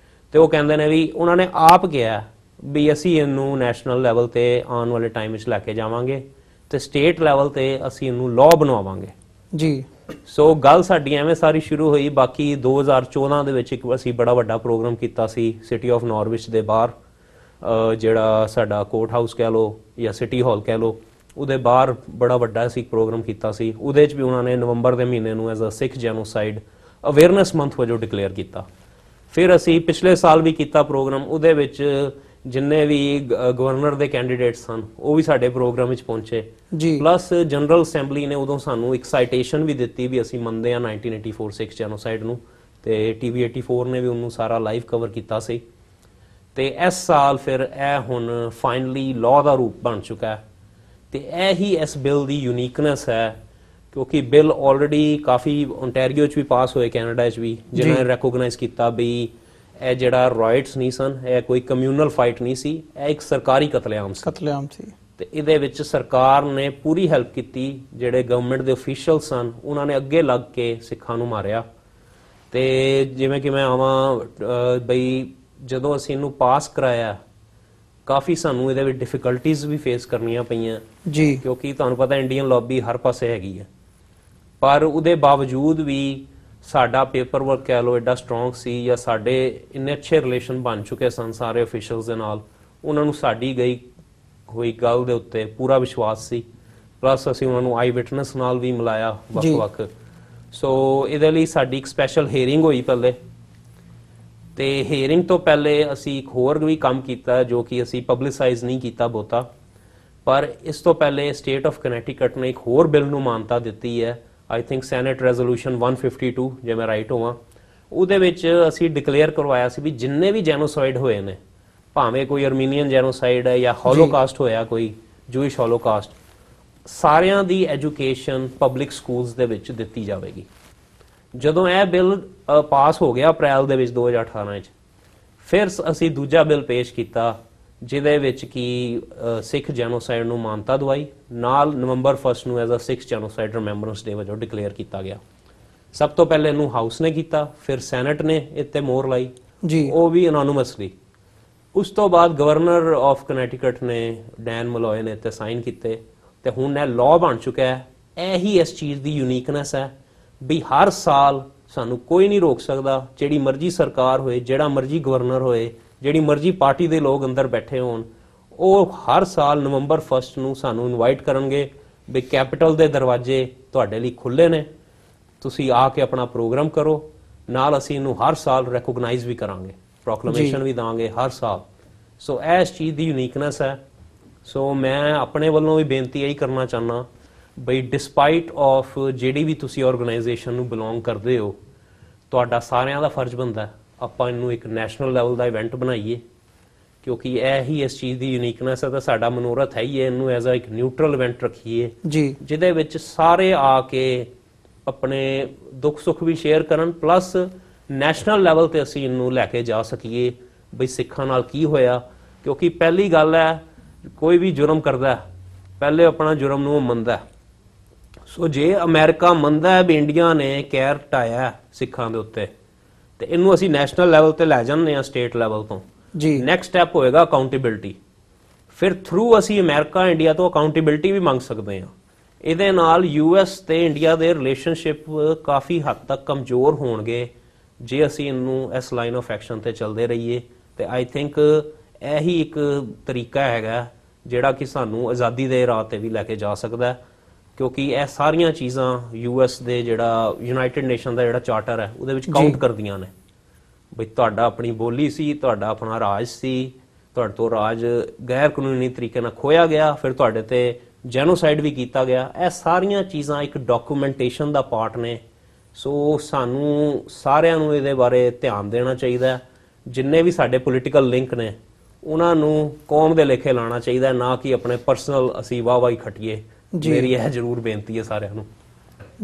[SPEAKER 2] ਤੇ ਉਹ ਕਹਿੰਦੇ ਨੇ ਵੀ ਉਹਨਾਂ ਨੇ ਆਪ ਕਿਹਾ ਵੀ ਅਸੀਂ ਇਹਨੂੰ ਨੈਸ਼ਨਲ ਲੈਵਲ ਤੇ ਆਉਣ ਵਾਲੇ ਟਾਈਮ ਵਿੱਚ ਲੈ ਕੇ ਜਾਵਾਂਗੇ ਤੇ ਸਟੇਟ ਲੈਵਲ ਤੇ ਅਸੀਂ ਇਹਨੂੰ ਲਾਅ ਬਣਵਾਵਾਂਗੇ ਜੀ। ਸੋ ਗੱਲ ਸਾਡੀ ਐਵੇਂ ਸਾਰੀ ਸ਼ੁਰੂ ਹੋਈ। ਬਾਕੀ 2014 ਦੇ ਵਿੱਚ ਇੱਕ ਅਸੀਂ ਬੜਾ ਵੱਡਾ ਪ੍ਰੋਗਰਾਮ ਕੀਤਾ ਸੀ ਸਿਟੀ ਆਫ ਨਾਰਵਿਚ ਦੇ ਬਾਹਰ, ਜਿਹੜਾ ਸਾਡਾ ਕੋਰਟ ਹਾਊਸ ਕਹਿ ਲਓ ਜਾਂ ਸਿਟੀ ਹਾਲ ਕਹਿ ਲਓ, ਉਹਦੇ ਬਾਹਰ ਬੜਾ ਵੱਡਾ ਅਸੀਂ ਪ੍ਰੋਗਰਾਮ ਕੀਤਾ ਸੀ। ਉਹਦੇ 'ਚ ਵੀ ਉਹਨਾਂ ਨੇ ਨਵੰਬਰ ਦੇ ਮਹੀਨੇ ਨੂੰ as a Sikh genocide awareness month ਵਜੋਂ ਡਿਕਲੇਅਰ ਕੀਤਾ। ਫਿਰ ਅਸੀਂ ਪਿਛਲੇ ਸਾਲ ਵੀ ਕੀਤਾ ਪ੍ਰੋਗਰਾਮ, ਉਹਦੇ ਵਿੱਚ ਜਿੰਨੇ ਵੀ ਗਵਰਨਰ ਦੇ ਕੈਂਡੀਡੇਟਸ ਸਨ ਉਹ ਵੀ ਸਾਡੇ ਪ੍ਰੋਗਰਾਮ ਵਿੱਚ ਪਹੁੰਚੇ।
[SPEAKER 1] ਜੀ
[SPEAKER 2] ਪਲੱਸ ਜਨਰਲ ਅਸੈਂਬਲੀ ਨੇ ਉਦੋਂ ਸਾਨੂੰ ਇੱਕ ਸਾਈਟੇਸ਼ਨ ਵੀ ਦਿੱਤੀ ਵੀ ਅਸੀਂ ਮੰਨਦੇ ਹਾਂ 1984 ਸਿੱਖ ਜੈਨੋਸਾਈਡ ਨੂੰ, ਤੇ TV 84 ਨੇ ਵੀ ਉਹਨੂੰ ਸਾਰਾ ਲਾਈਵ ਕਵਰ ਕੀਤਾ ਸੀ। ਤੇ ਇਸ ਸਾਲ ਫਿਰ ਇਹ ਹੁਣ ਫਾਈਨਲੀ ਲਾਅ ਦਾ ਰੂਪ ਬਣ ਚੁੱਕਾ ਹੈ। ਤੇ ਇਹ ਹੀ ਇਸ ਬਿੱਲ ਦੀ ਯੂਨੀਕਨੈਸ ਹੈ, ਕਿਉਂਕਿ ਬਿੱਲ ਆਲਰੇਡੀ ਕਾਫੀ ਓਨਟਾਰੀਓ 'ਚ ਵੀ ਪਾਸ ਹੋਏ, ਕੈਨੇਡਾ 'ਚ ਵੀ, ਜਿਨ੍ਹਾਂ ਨੇ ਰੈਕੋਗਨਾਈਜ਼ ਕੀਤਾ ਵੀ ਇਹ ਜਿਹੜਾ ਰਾਇਟਸ ਨਹੀਂ ਸਨ, ਇਹ ਕੋਈ ਕਮਿਊਨਲ ਫਾਈਟ ਨਹੀਂ ਸੀ, ਇਹ ਇੱਕ ਸਰਕਾਰੀ ਕਤਲੇਆਮ ਸੀ। ਤੇ ਇਹਦੇ ਵਿੱਚ ਸਰਕਾਰ ਨੇ ਪੂਰੀ ਹੈਲਪ ਕੀਤੀ, ਜਿਹੜੇ ਗਵਰਨਮੈਂਟ ਦੇ ਅਫੀਸ਼ੀਅਲ ਸਨ ਉਹਨਾਂ ਨੇ ਅੱਗੇ ਲੱਗ ਕੇ ਸਿੱਖਾਂ ਨੂੰ ਮਾਰਿਆ। ਤੇ ਜਿਵੇਂ ਕਿ ਮੈਂ ਆਵਾਂ ਬਈ ਜਦੋਂ ਅਸੀਂ ਇਹਨੂੰ ਪਾਸ ਕਰਾਇਆ, ਕਾਫੀ ਸਾਨੂੰ ਇਹਦੇ ਵਿੱਚ ਡਿਫਿਕਲਟੀਜ਼ ਵੀ ਫੇਸ ਕਰਨੀਆਂ ਪਈਆਂ
[SPEAKER 1] ਜੀ,
[SPEAKER 2] ਕਿਉਂਕਿ ਤੁਹਾਨੂੰ ਪਤਾ ਇੰਡੀਅਨ ਲੌਬੀ ਹਰ ਪਾਸੇ ਹੈਗੀ ਹੈ। ਪਰ ਉਹਦੇ ਬਾਵਜੂਦ ਵੀ ਸਾਡਾ ਪੇਪਰ ਵਰਕ ਕਹਿ ਲਓ ਐਡਾ ਸਟਰੋਂਗ ਸੀ, ਜਾਂ ਸਾਡੇ ਇੰਨੇ ਅੱਛੇ ਰਿਲੇਸ਼ਨ ਬਣ ਚੁੱਕੇ ਸਨ ਸਾਰੇ ਅਫੀਸ਼ੀਅਲਸ ਦੇ ਨਾਲ, ਉਹਨਾਂ ਨੂੰ ਸਾਡੀ ਗਈ ਹੋਈ ਗੱਲ ਦੇ ਉੱਤੇ ਪੂਰਾ ਵਿਸ਼ਵਾਸ ਸੀ। ਪਲੱਸ ਅਸੀਂ ਉਹਨਾਂ ਨੂੰ ਆਈ ਵਿਟਨੈਸ ਨਾਲ ਵੀ ਮਿਲਾਇਆ ਵੱਖ-ਵੱਖ। ਸੋ ਇਹਦੇ ਲਈ ਸਾਡੀ ਇੱਕ ਸਪੈਸ਼ਲ ਹੀਅਰਿੰਗ ਹੋਈ ਪਹਿਲੇ, ਤੇ ਹੀਅਰਿੰਗ ਤੋਂ ਪਹਿਲੇ ਅਸੀਂ ਇੱਕ ਹੋਰ ਵੀ ਕੰਮ ਕੀਤਾ ਜੋ ਕਿ ਅਸੀਂ ਪਬਲਿਸਾਈਜ਼ ਨਹੀਂ ਕੀਤਾ ਬਹੁਤਾ। ਪਰ ਇਸ ਤੋਂ ਪਹਿਲੇ ਸਟੇਟ ਆਫ ਕਨੈਕਟੀਕਟ ਨੇ ਇੱਕ ਹੋਰ ਬਿੱਲ ਨੂੰ ਮਾਨਤਾ ਦਿੱਤੀ ਹੈ, ਆਈ ਥਿੰਕ ਸੈਨੇਟ ਰੈਜ਼ੋਲੂਸ਼ਨ 152 ਜੇ ਮੈਂ ਰਾਈਟ ਹੋਵਾਂ। ਉਹਦੇ ਵਿੱਚ ਅਸੀਂ ਡਿਕਲੇਅਰ ਕਰਵਾਇਆ ਸੀ ਵੀ ਜਿੰਨੇ ਵੀ ਜੈਨੋਸਾਈਡ ਹੋਏ ਨੇ, ਭਾਵੇਂ ਕੋਈ ਅਰਮੀਨੀਅਨ ਜੈਨੋਸਾਈਡ ਹੈ ਜਾਂ ਹੋਲੋਕਾਸਟ ਹੋਇਆ, ਕੋਈ ਜੂਇਸ਼ ਹੋਲੋਕਾਸਟ, ਸਾਰਿਆਂ ਦੀ ਐਜੂਕੇਸ਼ਨ ਪਬਲਿਕ ਸਕੂਲਸ ਦੇ ਵਿੱਚ ਦਿੱਤੀ ਜਾਵੇਗੀ। ਜਦੋਂ ਇਹ ਬਿੱਲ ਪਾਸ ਹੋ ਗਿਆ ਅਪ੍ਰੈਲ ਦੇ ਵਿੱਚ 2018 'ਚ, ਫਿਰ ਅਸੀਂ ਦੂਜਾ ਬਿੱਲ ਪੇਸ਼ ਕੀਤਾ ਜਿਹਦੇ ਵਿੱਚ ਕਿ ਸਿੱਖ ਜੈਨੋਸਾਈਡ ਨੂੰ ਮਾਨਤਾ ਦਵਾਈ, ਨਾਲ ਨਵੰਬਰ 1 ਨੂੰ as a Sikh genocide remembrance day ਵਜੋਂ ਡਿਕਲੇਅਰ ਕੀਤਾ ਗਿਆ। ਸਭ ਤੋਂ ਪਹਿਲੇ ਇਹਨੂੰ ਹਾਊਸ ਨੇ ਕੀਤਾ, ਫਿਰ ਸੈਨੇਟ ਨੇ ਇੱਥੇ ਮੋਹਰ ਲਾਈ ਜੀ, ਉਹ ਵੀ ਅਨੋਨਿਮਸਲੀ। ਉਸ ਤੋਂ ਬਾਅਦ ਗਵਰਨਰ ਆਫ ਕਨੈਟੀਕਟ ਨੇ, ਡੈਨ ਮਲੋਏ ਨੇ ਇੱਥੇ ਸਾਈਨ ਕੀਤੇ, ਤੇ ਹੁਣ ਇਹ ਲਾਅ ਬਣ ਚੁੱਕਾ ਹੈ। ਇਹੀ ਇਸ ਚੀਜ਼ ਦੀ ਯੂਨੀਕਨੈਸ ਹੈ ਵੀ ਹਰ ਸਾਲ ਸਾਨੂੰ ਕੋਈ ਨਹੀਂ ਰੋਕ ਸਕਦਾ, ਜਿਹੜੀ ਮਰਜ਼ੀ ਸਰਕਾਰ ਹੋਏ, ਜਿਹੜਾ ਮਰਜ਼ੀ ਗਵਰਨਰ ਹੋਏ, ਜਿਹੜੀ ਮਰਜ਼ੀ ਪਾਰਟੀ ਦੇ ਲੋਕ ਅੰਦਰ ਬੈਠੇ ਹੋਣ, ਉਹ ਹਰ ਸਾਲ ਨਵੰਬਰ 1 ਨੂੰ ਸਾਨੂੰ ਇਨਵਾਈਟ ਕਰਨਗੇ ਵੀ ਕੈਪੀਟਲ ਦੇ ਦਰਵਾਜ਼ੇ ਤੁਹਾਡੇ ਲਈ ਖੁੱਲੇ ਨੇ, ਤੁਸੀਂ ਆ ਕੇ ਆਪਣਾ ਪ੍ਰੋਗਰਾਮ ਕਰੋ। ਨਾਲ ਅਸੀਂ ਇਹਨੂੰ ਹਰ ਸਾਲ ਰੈਕੋਗਨਾਈਜ਼ ਵੀ ਕਰਾਂਗੇ, ਪ੍ਰੋਕਲੇਮੇਸ਼ਨ ਵੀ ਦਾਂਗੇ ਹਰ ਸਾਲ। ਸੋ ਇਹ ਇਸ ਚੀਜ਼ ਦੀ ਯੂਨੀਕਨੈਸ ਹੈ। ਸੋ ਮੈਂ ਆਪਣੇ ਵੱਲੋਂ ਵੀ ਬੇਨਤੀ ਇਹੀ ਕਰਨਾ ਚਾਹੁੰਦਾ ਬਈ ਡਿਸਪਾਈਟ ਆਫ ਜਿਹੜੀ ਵੀ ਤੁਸੀਂ ਆਰਗੇਨਾਈਜੇਸ਼ਨ ਨੂੰ ਬਿਲੋਂਗ ਕਰਦੇ ਹੋ, ਤੁਹਾਡਾ ਸਾਰਿਆਂ ਦਾ ਫਰਜ਼ ਬਣਦਾ ਆਪਾਂ ਇਹਨੂੰ ਇੱਕ ਨੈਸ਼ਨਲ ਲੈਵਲ ਦਾ ਇਵੈਂਟ ਬਣਾਈਏ, ਕਿਉਂਕਿ ਇਹ ਹੀ ਇਸ ਚੀਜ਼ ਦੀ ਯੂਨੀਕਨੈਸ ਹੈ। ਤਾਂ ਸਾਡਾ ਮਨੋਰਥ ਹੈ ਹੀ ਹੈ ਇਹਨੂੰ ਐਜ਼ ਅ ਇੱਕ ਨਿਊਟਰਲ ਇਵੈਂਟ ਰੱਖੀਏ ਜੀ, ਜਿਹਦੇ ਵਿੱਚ ਸਾਰੇ ਆ ਕੇ ਆਪਣੇ ਦੁੱਖ ਸੁੱਖ ਵੀ ਸ਼ੇਅਰ ਕਰਨ, ਪਲੱਸ ਨੈਸ਼ਨਲ ਲੈਵਲ ਤੇ ਅਸੀਂ ਇਹਨੂੰ ਲੈ ਕੇ ਜਾ ਸਕੀਏ ਬਈ ਸਿੱਖਾਂ ਨਾਲ ਕੀ ਹੋਇਆ। ਕਿਉਂਕਿ ਪਹਿਲੀ ਗੱਲ ਹੈ, ਕੋਈ ਵੀ ਜੁਰਮ ਕਰਦਾ ਪਹਿਲੇ ਆਪਣਾ ਜੁਰਮ ਨੂੰ ਮੰਨਦਾ। ਸੋ ਜੇ ਅਮਰੀਕਾ ਮੰਨਦਾ ਹੈ ਵੀ ਇੰਡੀਆ ਨੇ ਕਹਿਰ ਢਾਇਆ ਸਿੱਖਾਂ ਦੇ ਉੱਤੇ, ਤੇ ਇਹਨੂੰ ਅਸੀਂ ਨੈਸ਼ਨਲ ਲੈਵਲ ਤੇ ਲੈ ਜਾਂਦੇ ਹਾਂ ਸਟੇਟ ਲੈਵਲ ਤੋਂ ਜੀ, ਨੈਕਸਟ ਸਟੈਪ ਹੋਏਗਾ ਅਕਾਊਂਟੇਬਿਲਟੀ। ਫਿਰ ਥਰੂ ਅਸੀਂ ਅਮਰੀਕਾ ਇੰਡੀਆ ਤੋਂ ਅਕਾਊਂਟੇਬਿਲਟੀ ਵੀ ਮੰਗ ਸਕਦੇ ਹਾਂ। ਇਹਦੇ ਨਾਲ US ਤੇ ਇੰਡੀਆ ਦੇ ਰਿਲੇਸ਼ਨਸ਼ਿਪ ਕਾਫੀ ਹੱਦ ਤੱਕ ਕਮਜ਼ੋਰ ਹੋਣਗੇ ਜੇ ਅਸੀਂ ਇਹਨੂੰ ਇਸ ਲਾਈਨ ਆਫ ਐਕਸ਼ਨ ਤੇ ਚੱਲਦੇ ਰਹੀਏ। ਤੇ ਆਈ ਥਿੰਕ ਇਹੀ ਇੱਕ ਤਰੀਕਾ ਹੈਗਾ ਜਿਹੜਾ ਕਿ ਸਾਨੂੰ ਆਜ਼ਾਦੀ ਦੇ ਰਾਹ ਤੇ ਵੀ ਲੈ ਕੇ ਜਾ ਸਕਦਾ, ਕਿਉਂਕਿ ਇਹ ਸਾਰੀਆਂ ਚੀਜ਼ਾਂ US ਦੇ ਜਿਹੜਾ ਯੂਨਾਈਟਿਡ ਨੇਸ਼ਨ ਦਾ ਜਿਹੜਾ ਚਾਰਟਰ ਹੈ ਉਹਦੇ ਵਿੱਚ ਕਾਊਂਟ ਕਰਦੀਆਂ ਨੇ। ਬਈ ਤੁਹਾਡਾ ਆਪਣੀ ਬੋਲੀ ਸੀ, ਤੁਹਾਡਾ ਆਪਣਾ ਰਾਜ ਸੀ, ਤੁਹਾਡੇ ਤੋਂ ਰਾਜ ਗੈਰ ਕਾਨੂੰਨੀ ਤਰੀਕੇ ਨਾਲ ਖੋਇਆ ਗਿਆ, ਫਿਰ ਤੁਹਾਡੇ ਤੇ ਜੈਨੋਸਾਈਡ ਵੀ ਕੀਤਾ ਗਿਆ। ਇਹ ਸਾਰੀਆਂ ਚੀਜ਼ਾਂ ਇੱਕ ਡਾਕੂਮੈਂਟੇਸ਼ਨ ਦਾ ਪਾਰਟ ਨੇ। ਸੋ ਸਾਨੂੰ ਸਾਰਿਆਂ ਨੂੰ ਇਹਦੇ ਬਾਰੇ ਧਿਆਨ ਦੇਣਾ ਚਾਹੀਦਾ। ਜਿੰਨੇ ਵੀ ਸਾਡੇ ਪੋਲੀਟੀਕਲ ਲਿੰਕ ਨੇ ਉਹਨਾਂ ਨੂੰ ਕੌਮ ਦੇ ਲੇਖੇ ਲਾਉਣਾ ਚਾਹੀਦਾ, ਨਾ ਕਿ ਆਪਣੇ ਪਰਸਨਲ ਅਸੀਂ ਵਾਹ-ਵਾਹੀ ਖੱਟੀਏ। ਮੇਰੀ ਇਹ ਜ਼ਰੂਰ ਬੇਨਤੀ ਹੈ ਸਾਰਿਆਂ ਨੂੰ।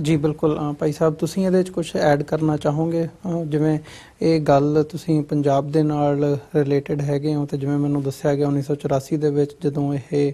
[SPEAKER 1] ਜੀ ਬਿਲਕੁਲ। ਭਾਈ ਸਾਹਿਬ ਤੁਸੀਂ ਇਹਦੇ ਵਿੱਚ ਕੁਝ ਐਡ ਕਰਨਾ ਚਾਹੋਗੇ? ਜਿਵੇਂ ਇਹ ਗੱਲ ਤੁਸੀਂ ਪੰਜਾਬ ਦੇ ਨਾਲ ਰਿਲੇਟਡ ਹੈਗੇ ਹੋ, ਤੇ ਜਿਵੇਂ ਮੈਨੂੰ ਦੱਸਿਆ ਗਿਆ 1984 ਦੇ ਵਿੱਚ ਜਦੋਂ ਇਹ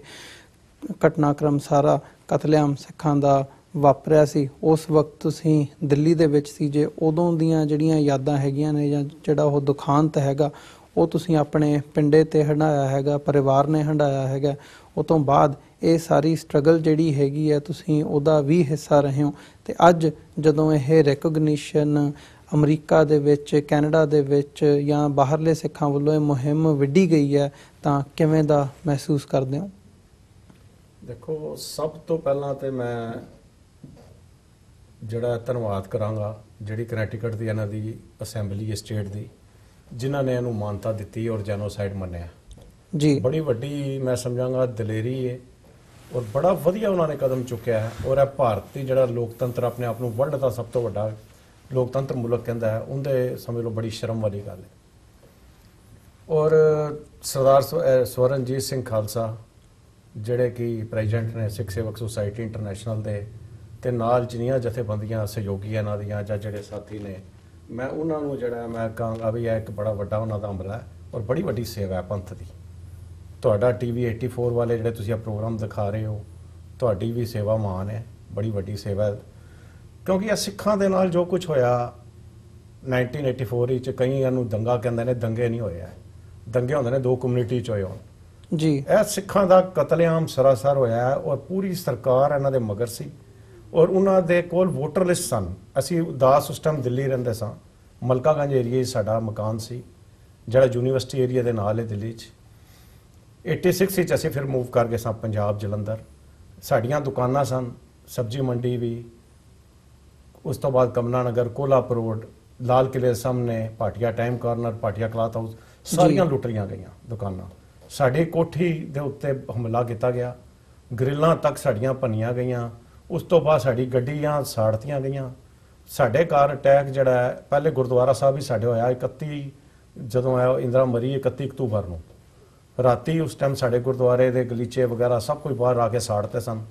[SPEAKER 1] ਘਟਨਾਕ੍ਰਮ ਸਾਰਾ ਕਤਲੇਆਮ ਸਿੱਖਾਂ ਦਾ ਵਾਪਰਿਆ ਸੀ, ਉਸ ਵਕਤ ਤੁਸੀਂ ਦਿੱਲੀ ਦੇ ਵਿੱਚ ਸੀ। ਜੇ ਉਦੋਂ ਦੀਆਂ ਜਿਹੜੀਆਂ ਯਾਦਾਂ ਹੈਗੀਆਂ ਨੇ ਜਾਂ ਜਿਹੜਾ ਉਹ ਦੁਖਾਂਤ ਹੈਗਾ ਉਹ ਤੁਸੀਂ ਆਪਣੇ ਪਿੰਡੇ ਤੇ ਹੰਢਾਇਆ ਹੈਗਾ, ਪਰਿਵਾਰ ਨੇ ਹੰਢਾਇਆ ਹੈਗਾ, ਉਹ ਤੋਂ ਬਾਅਦ ਇਹ ਸਾਰੀ ਸਟਰਗਲ ਜਿਹੜੀ ਹੈਗੀ ਹੈ ਤੁਸੀਂ ਉਹਦਾ ਵੀ ਹਿੱਸਾ ਰਹੇ ਹੋ। ਤੇ ਅੱਜ ਜਦੋਂ ਇਹ ਰੈਕੋਗਨੀਸ਼ਨ ਅਮਰੀਕਾ ਦੇ ਵਿੱਚ, ਕੈਨੇਡਾ ਦੇ ਵਿੱਚ ਜਾਂ ਬਾਹਰਲੇ ਸਿੱਖਾਂ ਵੱਲੋਂ ਇਹ ਮੁਹਿੰਮ ਵਿੱਢੀ ਗਈ ਹੈ, ਤਾਂ ਕਿਵੇਂ ਦਾ ਮਹਿਸੂਸ ਕਰਦੇ ਹੋ?
[SPEAKER 3] ਦੇਖੋ, ਸਭ ਤੋਂ ਪਹਿਲਾਂ ਤੇ ਮੈਂ ਜਿਹੜਾ ਧੰਨਵਾਦ ਕਰਾਂਗਾ ਜਿਹੜੀ ਕਨੈਕਟੀਕਟ ਦੀ ਇਹਨਾਂ ਦੀ ਅਸੈਂਬਲੀ ਸਟੇਟ ਦੀ, ਜਿਨ੍ਹਾਂ ਨੇ ਇਹਨੂੰ ਮਾਨਤਾ ਦਿੱਤੀ ਔਰ ਜੈਨੋਸਾਈਡ ਮੰਨਿਆ
[SPEAKER 1] ਜੀ।
[SPEAKER 3] ਬੜੀ ਵੱਡੀ ਮੈਂ ਸਮਝਾਂਗਾ ਦਲੇਰੀ ਹੈ ਔਰ ਬੜਾ ਵਧੀਆ ਉਹਨਾਂ ਨੇ ਕਦਮ ਚੁੱਕਿਆ ਹੈ। ਔਰ ਇਹ ਭਾਰਤੀ ਜਿਹੜਾ ਲੋਕਤੰਤਰ ਆਪਣੇ ਆਪ ਨੂੰ ਵਰਲਡ ਦਾ ਸਭ ਤੋਂ ਵੱਡਾ ਲੋਕਤੰਤਰ ਮੁਲਕ ਕਹਿੰਦਾ ਹੈ, ਉਹਦੇ ਸਮਝ ਲਓ ਬੜੀ ਸ਼ਰਮ ਵਾਲੀ ਗੱਲ ਹੈ। ਔਰ ਸਰਦਾਰ ਸਵਰਨਜੀਤ ਸਿੰਘ ਖਾਲਸਾ ਜਿਹੜੇ ਕਿ ਪ੍ਰੈਜ਼ੀਡੈਂਟ ਨੇ ਸਿੱਖ ਸੇਵਕ ਸੁਸਾਇਟੀ ਇੰਟਰਨੈਸ਼ਨਲ ਦੇ, ਤੇ ਨਾਲ ਜਿੰਨੀਆਂ ਜਥੇਬੰਦੀਆਂ ਸਹਿਯੋਗੀ ਇਹਨਾਂ ਦੀਆਂ ਜਾਂ ਜਿਹੜੇ ਸਾਥੀ ਨੇ, ਮੈਂ ਉਹਨਾਂ ਨੂੰ ਜਿਹੜਾ ਮੈਂ ਕਹਾਂਗਾ ਵੀ ਇਹ ਇੱਕ ਬੜਾ ਵੱਡਾ ਉਹਨਾਂ ਦਾ ਅਮਲ ਹੈ ਔਰ ਬੜੀ ਵੱਡੀ ਸੇਵਾ ਹੈ ਪੰਥ ਦੀ। ਤੁਹਾਡਾ TV 84 ਵਾਲੇ ਜਿਹੜੇ ਤੁਸੀਂ ਇਹ ਪ੍ਰੋਗਰਾਮ ਦਿਖਾ ਰਹੇ ਹੋ, ਤੁਹਾਡੀ ਵੀ ਸੇਵਾ ਮਾਨ ਹੈ, ਬੜੀ ਵੱਡੀ ਸੇਵਾ ਹੈ। ਕਿਉਂਕਿ ਇਹ ਸਿੱਖਾਂ ਦੇ ਨਾਲ ਜੋ ਕੁਝ ਹੋਇਆ 1984 ਵਿੱਚ, ਕਈ ਇਹਨੂੰ ਦੰਗਾ ਕਹਿੰਦੇ ਨੇ, ਦੰਗੇ ਨਹੀਂ ਹੋਏ, ਦੰਗੇ ਹੁੰਦੇ ਨੇ ਦੋ ਕਮਿਊਨਿਟੀ 'ਚ ਹੋਏ ਹੋਣ
[SPEAKER 1] ਜੀ।
[SPEAKER 3] ਇਹ ਸਿੱਖਾਂ ਦਾ ਕਤਲੇਆਮ ਸਰਾਸਰ ਹੋਇਆ ਹੈ ਔਰ ਪੂਰੀ ਸਰਕਾਰ ਇਹਨਾਂ ਦੇ ਮਗਰ ਸੀ ਔਰ ਉਹਨਾਂ ਦੇ ਕੋਲ ਵੋਟਰ ਲਿਸਟ ਸਨ। ਅਸੀਂ ਉਦਾਸ ਉਸ ਟਾਈਮ ਦਿੱਲੀ ਰਹਿੰਦੇ ਸਾਂ, ਮਲਕਾਗੰਜ ਏਰੀਏ 'ਚ ਸਾਡਾ ਮਕਾਨ ਸੀ ਜਿਹੜਾ ਯੂਨੀਵਰਸਿਟੀ ਏਰੀਆ ਦੇ ਨਾਲ ਹੈ ਦਿੱਲੀ 'ਚ। 86 ਵਿੱਚ ਅਸੀਂ ਫਿਰ ਮੂਵ ਕਰ ਗਏ ਸਾਂ ਪੰਜਾਬ ਜਲੰਧਰ। ਸਾਡੀਆਂ ਦੁਕਾਨਾਂ ਸਨ, ਸਬਜ਼ੀ ਮੰਡੀ ਵੀ, ਉਸ ਤੋਂ ਬਾਅਦ ਕਮਲਾ ਨਗਰ, ਕੋਲਾਪੁਰ ਰੋਡ, ਲਾਲ ਕਿਲੇ ਦੇ ਸਾਹਮਣੇ Bhatia time corner, Bhatia cloth house, ਸਾਰੀਆਂ ਲੁੱਟੀਆਂ ਗਈਆਂ ਦੁਕਾਨਾਂ। ਸਾਡੀ ਕੋਠੀ ਦੇ ਉੱਤੇ ਹਮਲਾ ਕੀਤਾ ਗਿਆ, ਗ੍ਰਿਲਾਂ ਤੱਕ ਸਾਡੀਆਂ ਭੰਨੀਆਂ ਗਈਆਂ। ਉਸ ਤੋਂ ਬਾਅਦ ਸਾਡੀ ਗੱਡੀਆਂ ਸਾੜਤੀਆਂ ਗਈਆਂ। ਸਾਡੇ ਘਰ ਅਟੈਕ ਜਿਹੜਾ ਹੈ ਪਹਿਲੇ ਗੁਰਦੁਆਰਾ ਸਾਹਿਬ ਹੀ ਸਾਡੇ ਹੋਇਆ 31 ਜਦੋਂ ਆਇਆ ਇੰਦਰਾ ਮਰੀ 31 ਅਕਤੂਬਰ ਨੂੰ ਰਾਤੀ। ਉਸ ਟਾਈਮ ਸਾਡੇ ਗੁਰਦੁਆਰੇ ਦੇ ਗਲੀਚੇ ਵਗੈਰਾ ਸਭ ਕੁਝ ਬਾਹਰ ਆ ਕੇ ਸਾੜਤੇ ਸਨ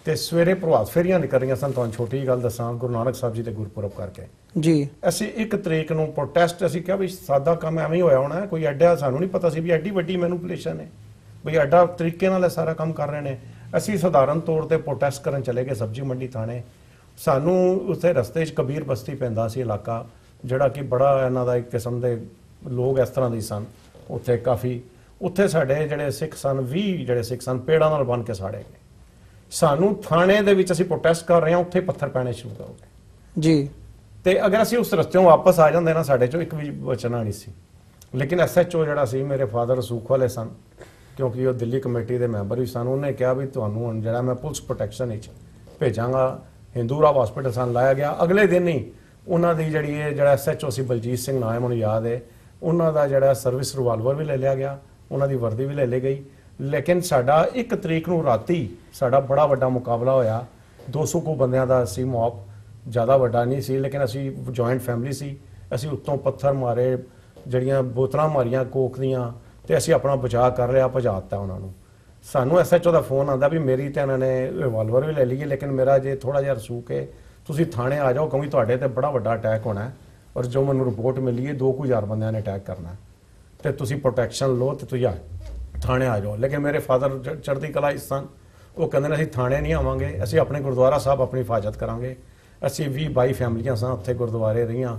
[SPEAKER 3] ਤੇ ਸਵੇਰੇ ਪ੍ਰਭਾਤ ਫੇਰੀਆਂ ਨਿਕਲ ਰਹੀਆਂ ਸਨ। ਤੁਹਾਨੂੰ ਛੋਟੀ ਜਿਹੀ ਗੱਲ ਦੱਸਾਂ, ਗੁਰੂ ਨਾਨਕ ਸਾਹਿਬ ਜੀ ਦੇ ਗੁਰਪੁਰਬ ਕਰਕੇ
[SPEAKER 1] ਜੀ
[SPEAKER 3] ਅਸੀਂ 1 ਤਰੀਕ ਨੂੰ ਪ੍ਰੋਟੈਸਟ, ਅਸੀਂ ਕਿਹਾ ਵੀ ਸਾਦਾ ਕੰਮ ਐਵੇਂ ਹੀ ਹੋਇਆ ਹੋਣਾ, ਕੋਈ ਐਡਾ ਸਾਨੂੰ ਨਹੀਂ ਪਤਾ ਸੀ ਵੀ ਐਡੀ ਵੱਡੀ ਮੈਨੂਪੂਲੇਸ਼ਨ ਹੈ, ਬਈ ਐਡਾ ਤਰੀਕੇ ਨਾਲ ਇਹ ਸਾਰਾ ਕੰਮ ਕਰ ਰਹੇ ਨੇ। ਅਸੀਂ ਸਧਾਰਨ ਤੌਰ ਤੇ ਪ੍ਰੋਟੈਸਟ ਕਰਨ ਚਲੇ ਗਏ ਸਬਜ਼ੀ ਮੰਡੀ ਥਾਣੇ। ਸਾਨੂੰ ਉੱਥੇ ਰਸਤੇ 'ਚ ਕਬੀਰ ਬਸਤੀ ਪੈਂਦਾ ਸੀ ਇਲਾਕਾ, ਜਿਹੜਾ ਕਿ ਬੜਾ ਇਹਨਾਂ ਦਾ ਇੱਕ ਕਿਸਮ ਦੇ ਲੋਕ ਇਸ ਤਰ੍ਹਾਂ ਦੇ ਸਨ ਉੱਥੇ ਕਾਫੀ। ਉੱਥੇ ਸਾਡੇ ਜਿਹੜੇ ਸਿੱਖ ਸਨ 20 ਜਿਹੜੇ ਸਿੱਖ ਸਨ ਪੇੜਾਂ ਨਾਲ ਬੰਨ੍ਹ ਕੇ ਸਾੜੇ ਗਏ। ਸਾਨੂੰ ਥਾਣੇ ਦੇ ਵਿੱਚ ਅਸੀਂ ਪ੍ਰੋਟੈਸਟ ਕਰ ਰਹੇ ਹਾਂ, ਉੱਥੇ ਪੱਥਰ ਪੈਣੇ ਸ਼ੁਰੂ ਹੋ ਗਏ ਜੀ। ਤੇ ਅਗਰ ਅਸੀਂ ਉਸ ਰਸਤਿਓਂ ਵਾਪਸ ਆ ਜਾਂਦੇ ਨਾ, ਸਾਡੇ ਚੋਂ ਇੱਕ ਵੀ ਬਚਣਾ ਨਹੀਂ ਸੀ। ਲੇਕਿਨ SHO ਜਿਹੜਾ ਸੀ ਮੇਰੇ ਫਾਦਰ ਰਸੂਖ ਵਾਲੇ ਸਨ, ਕਿਉਂਕਿ ਉਹ ਦਿੱਲੀ ਕਮੇਟੀ ਦੇ ਮੈਂਬਰ ਵੀ ਸਨ। ਉਹਨੇ ਕਿਹਾ ਵੀ ਤੁਹਾਨੂੰ ਹੁਣ ਜਿਹੜਾ ਮੈਂ ਪੁਲਿਸ ਪ੍ਰੋਟੈਕਸ਼ਨ ਵਿੱਚ ਭੇਜਾਂਗਾ। ਹਿੰਦੂਰਾਵ ਹਸਪੀਟਲ ਸਾਨੂੰ ਲਾਇਆ ਗਿਆ। ਅਗਲੇ ਦਿਨ ਹੀ ਉਹਨਾਂ ਦੀ ਜਿਹੜੀ ਇਹ ਜਿਹੜਾ SHO ਸੀ ਬਲਜੀਤ ਸਿੰਘ ਨਾਮ ਮੈਨੂੰ ਯਾਦ ਹੈ, ਉਹਨਾਂ ਦਾ ਜਿਹੜਾ ਸਰਵਿਸ ਰਿਵਾਲਵਰ ਵੀ ਲੈ ਲਿਆ ਗਿਆ, ਉਹਨਾਂ ਦੀ ਵਰਦੀ ਵੀ ਲੈ ਲਈ ਗਈ। ਲੇਕਿਨ ਸਾਡਾ 1 ਤਰੀਕ ਨੂੰ ਰਾਤੀ ਸਾਡਾ ਬੜਾ ਵੱਡਾ ਮੁਕਾਬਲਾ ਹੋਇਆ। 200 ਕੁ ਬੰਦਿਆਂ ਦਾ ਸੀ ਮੌਬ, ਜ਼ਿਆਦਾ ਵੱਡਾ ਨਹੀਂ ਸੀ, ਲੇਕਿਨ ਅਸੀਂ ਜੁਆਇੰਟ ਫੈਮਿਲੀ ਸੀ। ਅਸੀਂ ਉੱਤੋਂ ਪੱਥਰ ਮਾਰੇ, ਜਿਹੜੀਆਂ ਬੋਤਲਾਂ ਮਾਰੀਆਂ ਕੋਕ ਦੀਆਂ, ਤੇ ਅਸੀਂ ਆਪਣਾ ਬਚਾਅ ਕਰ ਲਿਆ, ਭਜਾ ਦਿੱਤਾ ਉਹਨਾਂ ਨੂੰ। ਸਾਨੂੰ SHO ਦਾ ਫੋਨ ਆਉਂਦਾ ਵੀ ਮੇਰੀ ਤੇ ਇਹਨਾਂ ਨੇ ਰਿਵਾਲਵਰ ਵੀ ਲੈ ਲਈ, ਲੇਕਿਨ ਮੇਰਾ ਜੇ ਥੋੜਾ ਜਿਹਾ ਰਸੂਖ ਹੈ, ਤੁਸੀਂ ਥਾਣੇ ਆ ਜਾਓ ਕਿਉਂਕਿ ਤੁਹਾਡੇ ਤੇ ਬੜਾ ਵੱਡਾ ਅਟੈਕ ਹੋਣਾ ਹੈ। ਔਰ ਜੋ ਮੈਨੂੰ ਰਿਪੋਰਟ ਮਿਲੀ ਹੈ 2000 ਬੰਦਿਆਂ ਨੇ ਅਟੈਕ ਕਰਨਾ ਤੇ ਤੁਸੀਂ ਪ੍ਰੋਟੈਕਸ਼ਨ ਲਓ ਤੇ ਤੁਸੀਂ ਥਾਣੇ ਆ ਜਾਓ। ਲੇਕਿਨ ਮੇਰੇ ਫਾਦਰ ਚੜ੍ਹਦੀ ਕਲਾ ਇਸ ਸਨ, ਉਹ ਕਹਿੰਦੇ ਨੇ ਅਸੀਂ ਥਾਣੇ ਨਹੀਂ ਆਵਾਂਗੇ, ਅਸੀਂ ਆਪਣੇ ਗੁਰਦੁਆਰਾ ਸਾਹਿਬ ਆਪਣੀ ਹਿਫਾਜ਼ਤ ਕਰਾਂਗੇ। ਅਸੀਂ 20-22 ਫੈਮਲੀਆਂ ਸਾਂ ਉੱਥੇ ਗੁਰਦੁਆਰੇ ਰਹੀਆਂ।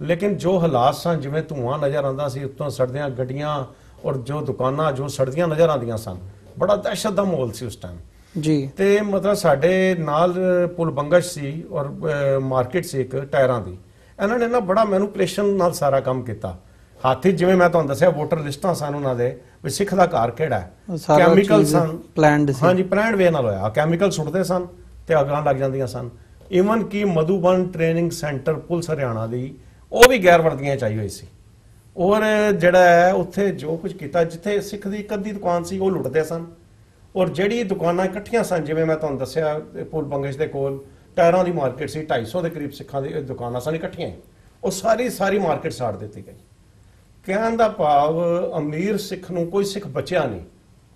[SPEAKER 3] ਲੇਕਿਨ ਜੋ ਹਾਲਾਤ ਸਨ, ਜਿਵੇਂ ਧੂਆਂ ਨਜ਼ਰ ਆਉਂਦਾ ਸੀ ਉੱਤੋਂ ਸੜਦੀਆਂ ਗੱਡੀਆਂ ਔਰ ਜੋ ਦੁਕਾਨਾਂ ਜੋ ਸੜਦੀਆਂ ਨਜ਼ਰ ਆਉਂਦੀਆਂ ਸਨ, ਬੜਾ ਦਹਿਸ਼ਤ ਦਾ ਮਾਹੌਲ ਸੀ ਉਸ ਟਾਈਮ ਜੀ। ਤੇ ਮਤਲਬ ਸਾਡੇ ਨਾਲ ਪੁਲ ਬੰਗਸ਼ ਸੀ ਔਰ ਮਾਰਕੀਟ ਸੀ ਇੱਕ ਟਾਇਰਾਂ ਦੀ। ਇਹਨਾਂ ਨੇ ਨਾ ਬੜਾ ਮੈਨੂਪੂਲੇਸ਼ਨ ਨਾਲ ਸਾਰਾ ਕੰਮ ਕੀਤਾ। ਹਾਥੀ ਜਿਵੇਂ ਮੈਂ ਤੁਹਾਨੂੰ ਦੱਸਿਆ ਵੋਟਰ ਲਿਸਟਾਂ ਸਨ ਉਹਨਾਂ ਦੇ ਵੀ ਸਿੱਖ ਦਾ ਘਰ ਕਿਹੜਾ ਹੈ, ਕੈਮੀਕਲ ਸਨ ਪਲਾਨਡ ਸੀ। ਹਾਂਜੀ, ਪਲਾਨਡ ਵੇ ਨਾਲ ਹੋਇਆ। ਕੈਮੀਕਲ ਸੁੱਟਦੇ ਸਨ ਤੇ ਅੱਗਾਂ ਲੱਗ ਜਾਂਦੀਆਂ ਸਨ। ਈਵਨ ਕਿ Madhuban training centre police Haryana ਦੀ ਉਹ ਵੀ ਗੈਰ ਵਰਦੀਆਂ ਚਾਹੀ ਹੋਈ ਸੀ। ਔਰ ਜਿਹੜਾ ਹੈ ਉੱਥੇ ਜੋ ਕੁਝ ਕੀਤਾ, ਜਿੱਥੇ ਸਿੱਖ ਦੀ ਇੱਕ ਅੱਧੀ ਦੁਕਾਨ ਸੀ ਉਹ ਲੁੱਟਦੇ ਸਨ। ਔਰ ਜਿਹੜੀ ਦੁਕਾਨਾਂ ਇਕੱਠੀਆਂ ਸਨ, ਜਿਵੇਂ ਮੈਂ ਤੁਹਾਨੂੰ ਦੱਸਿਆ ਪੁਲ ਬੰਗਸ਼ ਦੇ ਕੋਲ ਟਾਇਰਾਂ ਦੀ ਮਾਰਕੀਟ ਸੀ, 250 ਦੇ ਕਰੀਬ ਸਿੱਖਾਂ ਦੀ ਦੁਕਾਨਾਂ ਸਨ ਇਕੱਠੀਆਂ, ਉਹ ਸਾਰੀ ਮਾਰਕੀਟ ਸਾੜ ਦਿੱਤੀ ਗਈ। ਕਹਿਣ ਦਾ ਭਾਵ ਅਮੀਰ ਸਿੱਖ ਨੂੰ ਕੋਈ ਸਿੱਖ ਬਚਿਆ ਨਹੀਂ,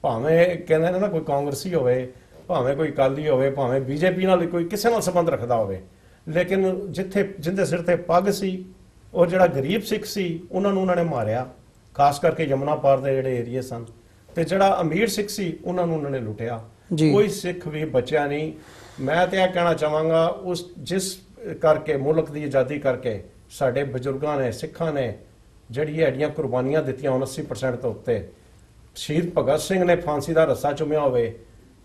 [SPEAKER 3] ਭਾਵੇਂ ਕਹਿੰਦੇ ਨੇ ਨਾ ਕੋਈ ਕਾਂਗਰਸੀ ਹੋਵੇ, ਭਾਵੇਂ ਕੋਈ ਅਕਾਲੀ ਹੋਵੇ, ਭਾਵੇਂ BJP ਨਾਲ ਕੋਈ ਕਿਸੇ ਨਾਲ ਸੰਬੰਧ ਰੱਖਦਾ ਹੋਵੇ, ਲੇਕਿਨ ਜਿੰਦੇ ਸਿਰ ਤੇ ਪੱਗ ਸੀ ਔਰ ਜਿਹੜਾ ਗਰੀਬ ਸਿੱਖ ਸੀ ਉਹਨਾਂ ਨੂੰ ਉਹਨਾਂ ਨੇ ਮਾਰਿਆ, ਖਾਸ ਕਰਕੇ ਯਮੁਨਾ ਪਾਰ ਦੇ ਜਿਹੜੇ ਏਰੀਏ ਸਨ। ਤੇ ਜਿਹੜਾ ਅਮੀਰ ਸਿੱਖ ਸੀ ਉਹਨਾਂ ਨੂੰ ਉਹਨਾਂ ਨੇ ਲੁੱਟਿਆ, ਕੋਈ ਸਿੱਖ ਵੀ ਬਚਿਆ ਨਹੀਂ। ਮੈਂ ਤੇ ਇਹ ਕਹਿਣਾ ਚਾਹਾਂਗਾ ਉਸ ਜਿਸ ਕਰਕੇ ਮੁਲਕ ਦੀ ਆਜ਼ਾਦੀ ਕਰਕੇ ਸਾਡੇ ਬਜ਼ੁਰਗਾਂ ਨੇ ਸਿੱਖਾਂ ਨੇ ਜਿਹੜੀ ਐਡੀਆਂ ਕੁਰਬਾਨੀਆਂ ਦਿੱਤੀਆਂ 80% ਤੋਂ ਉੱਤੇ। ਸ਼ਹੀਦ ਭਗਤ ਸਿੰਘ ਨੇ ਫਾਂਸੀ ਦਾ ਰੱਸਾ ਚੁੰਮਿਆ ਹੋਵੇ,